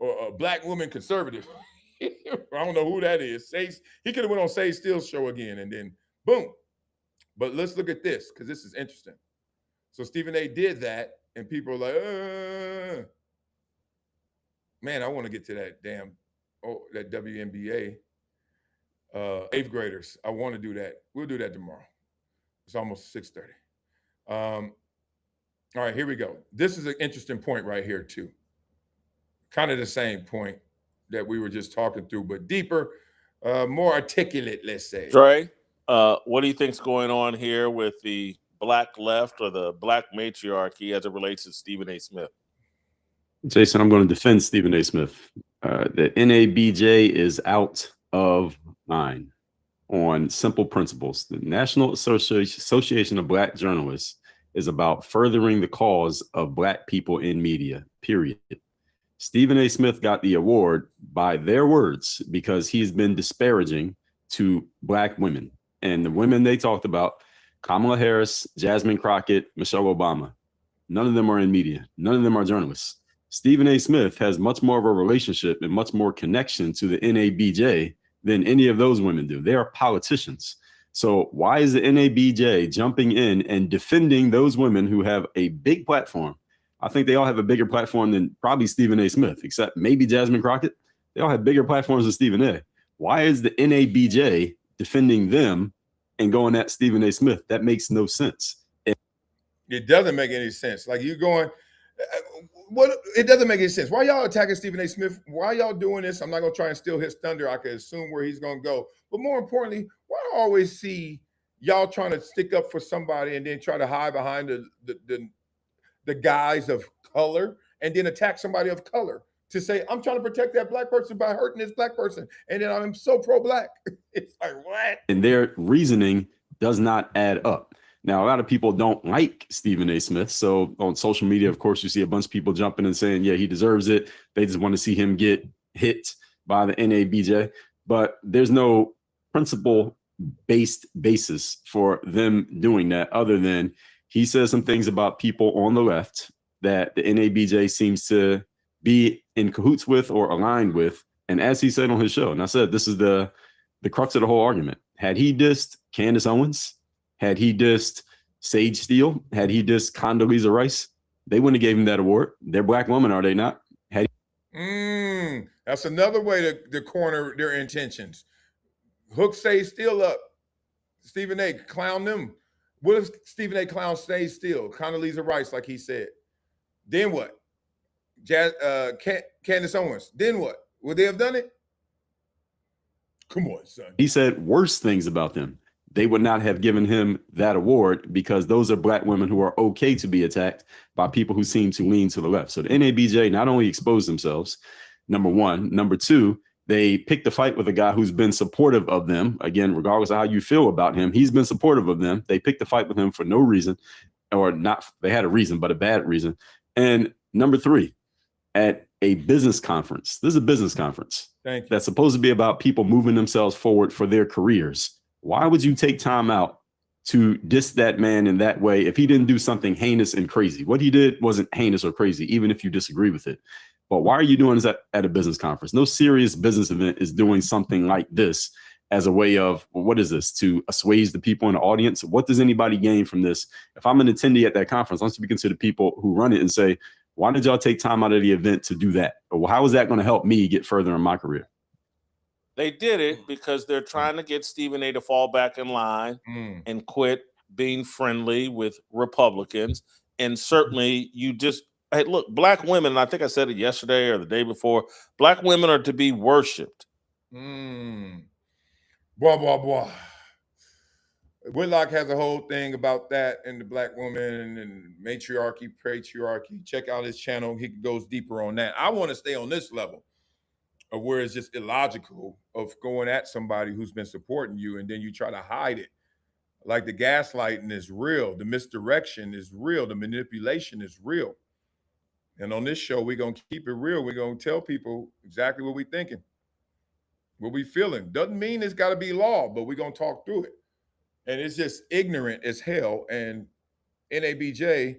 S1: a black woman conservative. I don't know who that is. He could have went on Sage Steele's show again and then boom. But let's look at this because this is interesting. So Stephen A. did that, and people are like, man, I want to get to that that WNBA 8th graders. I want to do that. We'll do that tomorrow. It's almost 6:30. All right, here we go. This is an interesting point right here, too. Kind of the same point that we were just talking through, but deeper, more articulate, let's say.
S12: Dre, what do you think's going on here with the black left or the black matriarchy as it relates to Stephen A. Smith?
S13: Jason, I'm going to defend Stephen A. Smith. The NABJ is out of line on simple principles. The National Association of Black Journalists is about furthering the cause of black people in media, period. Stephen A. Smith got the award by their words because he's been disparaging to black women. And the women they talked about, Kamala Harris, Jasmine Crockett, Michelle Obama, none of them are in media. None of them are journalists. Stephen A. Smith has much more of a relationship and much more connection to the NABJ than any of those women do. They are politicians. So why is the NABJ jumping in and defending those women who have a big platform? I think they all have a bigger platform than probably Stephen A. Smith, except maybe Jasmine Crockett. They all have bigger platforms than Stephen A. Why is the NABJ defending them and going at Stephen A. Smith? That makes no sense.
S1: It doesn't make any sense. Like, you going, what? It doesn't make any sense. Why y'all attacking Stephen A. Smith? Why y'all doing this? I'm not gonna try and steal his thunder. I can assume where he's gonna go. But more importantly, why do I always see y'all trying to stick up for somebody and then try to hide behind the guise of color and then attack somebody of color to say, I'm trying to protect that black person by hurting this black person, and then I'm so pro-black. It's like, what?
S13: And their reasoning does not add up. Now, a lot of people don't like Stephen A. Smith. So on social media, of course, you see a bunch of people jumping and saying, yeah, he deserves it. They just want to see him get hit by the NABJ. But there's no principle-based basis for them doing that, other than he says some things about people on the left that the NABJ seems to be in cahoots with or aligned with. And as he said on his show, and I said, this is the crux of the whole argument. Had he dissed Candace Owens, had he dissed Sage Steele, had he dissed Condoleezza Rice, they wouldn't have gave him that award. They're black women, are they not?
S1: That's another way to corner their intentions. Hook Sage Steele up. Stephen A. clown them. What if Stephen A. clown Sage Steele? Condoleezza Rice, like he said. Then what? Candace Owens. Then what? Would they have done it? Come on, son.
S13: He said worse things about them. They would not have given him that award because those are black women who are okay to be attacked by people who seem to lean to the left. So the NABJ not only exposed themselves, number one. Number two, they picked a fight with a guy who's been supportive of them. Again, regardless of how you feel about him, he's been supportive of them. They picked a fight with him for no reason, or not. They had a reason, but a bad reason. And number three, at a business conference, this is a business conference that's supposed to be about people moving themselves forward for their careers. Why would you take time out to diss that man in that way if he didn't do something heinous and crazy? What he did wasn't heinous or crazy, even if you disagree with it. But why are you doing this at a business conference? No serious business event is doing something like this as a way of, well, what is this? To assuage the people in the audience? What does anybody gain from this? If I'm an attendee at that conference, I'm speaking to the people who run it and say, why did y'all take time out of the event to do that? Or how is that going to help me get further in my career?
S12: They did it because they're trying to get Stephen A. to fall back in line and quit being friendly with Republicans. And certainly you just, hey, look, black women, and I think I said it yesterday or the day before, black women are to be worshipped.
S1: Blah, blah, blah. Whitlock has a whole thing about that and the black woman and matriarchy, patriarchy. Check out his channel. He goes deeper on that. I want to stay on this level of where it's just illogical of going at somebody who's been supporting you and then you try to hide it. Like the gaslighting is real. The misdirection is real. The manipulation is real. And on this show, we're going to keep it real. We're going to tell people exactly what we're thinking, what we're feeling. Doesn't mean it's got to be law, but we're going to talk through it. And it's just ignorant as hell. And NABJ,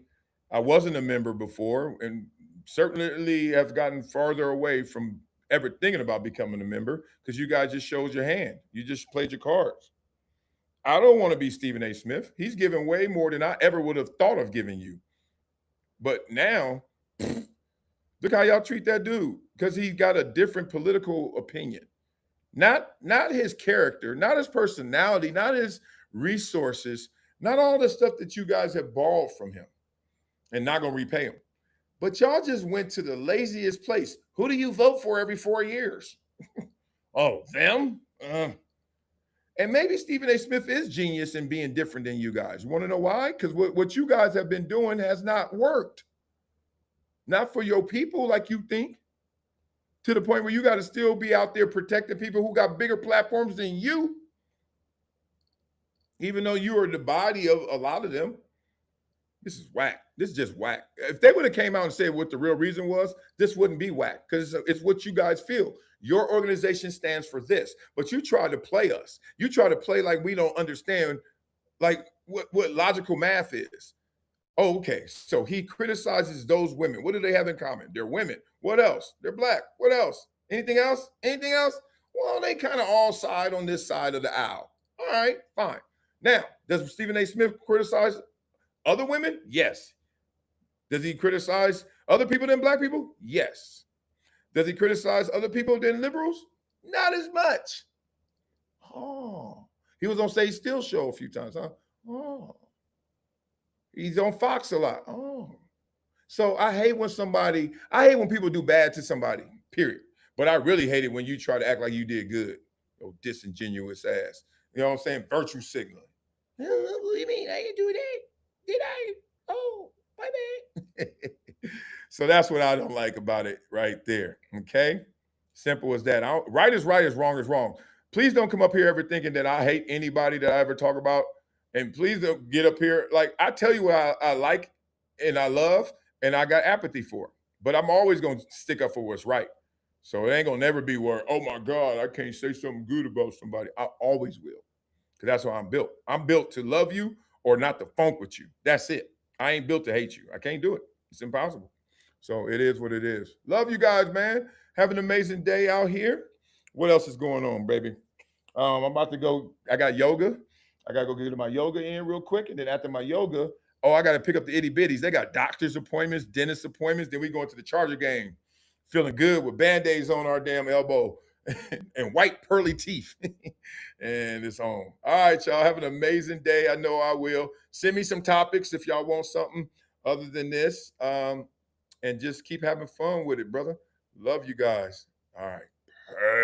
S1: I wasn't a member before and certainly have gotten farther away from ever thinking about becoming a member because you guys just showed your hand. You just played your cards. I don't want to be Stephen A. Smith. He's given way more than I ever would have thought of giving you. But now, look how y'all treat that dude because he got a different political opinion. Not his character, not his personality, not his resources, not all the stuff that you guys have borrowed from him and not going to repay him. But y'all just went to the laziest place. Who do you vote for every 4 years? Oh, them? And maybe Stephen A. Smith is genius in being different than you guys. You want to know why? Because what you guys have been doing has not worked. Not for your people like you think, to the point where you got to still be out there protecting people who got bigger platforms than you, even though you are the body of a lot of them. This is whack. This is just whack. If they would have came out and said what the real reason was, this wouldn't be whack because it's what you guys feel. Your organization stands for this, but you try to play us. You try to play like we don't understand like what logical math is. Oh, okay. So he criticizes those women. What do they have in common? They're women. What else? They're black. What else? Anything else? Anything else? Well, they kind of all side on this side of the aisle. All right, fine. Now, does Stephen A. Smith criticize other women? Yes. Does he criticize other people than black people? Yes. Does he criticize other people than liberals? Not as much. Oh. He was on Say Steele show a few times, huh? Oh. He's on Fox a lot. Oh. So I hate when people do bad to somebody, period. But I really hate it when you try to act like you did good. Oh, disingenuous ass. You know what I'm saying? Virtue signaling. What do you mean? I didn't do that. Did I? Oh, my bad. So that's what I don't like about it right there. Okay? Simple as that. Right is right, is wrong. Please don't come up here ever thinking that I hate anybody that I ever talk about. And please don't get up here. Like, I tell you what I like and I love and I got apathy for. But I'm always going to stick up for what's right. So it ain't going to never be where, oh, my God, I can't say something good about somebody. I always will. Because that's how I'm built. I'm built to love you or not to funk with you. That's it. I ain't built to hate you. I can't do it. It's impossible. So it is what it is. Love you guys, man. Have an amazing day out here. What else is going on, baby? I'm about to go. I got yoga. I got to go get my yoga in real quick. And then after my yoga, I got to pick up the itty bitties. They got doctor's appointments, dentist appointments. Then we go into the Charger game. Feeling good with Band-Aids on our damn elbow and white pearly teeth. And it's on. All right, y'all. Have an amazing day. I know I will. Send me some topics if y'all want something other than this. And just keep having fun with it, brother. Love you guys. All right.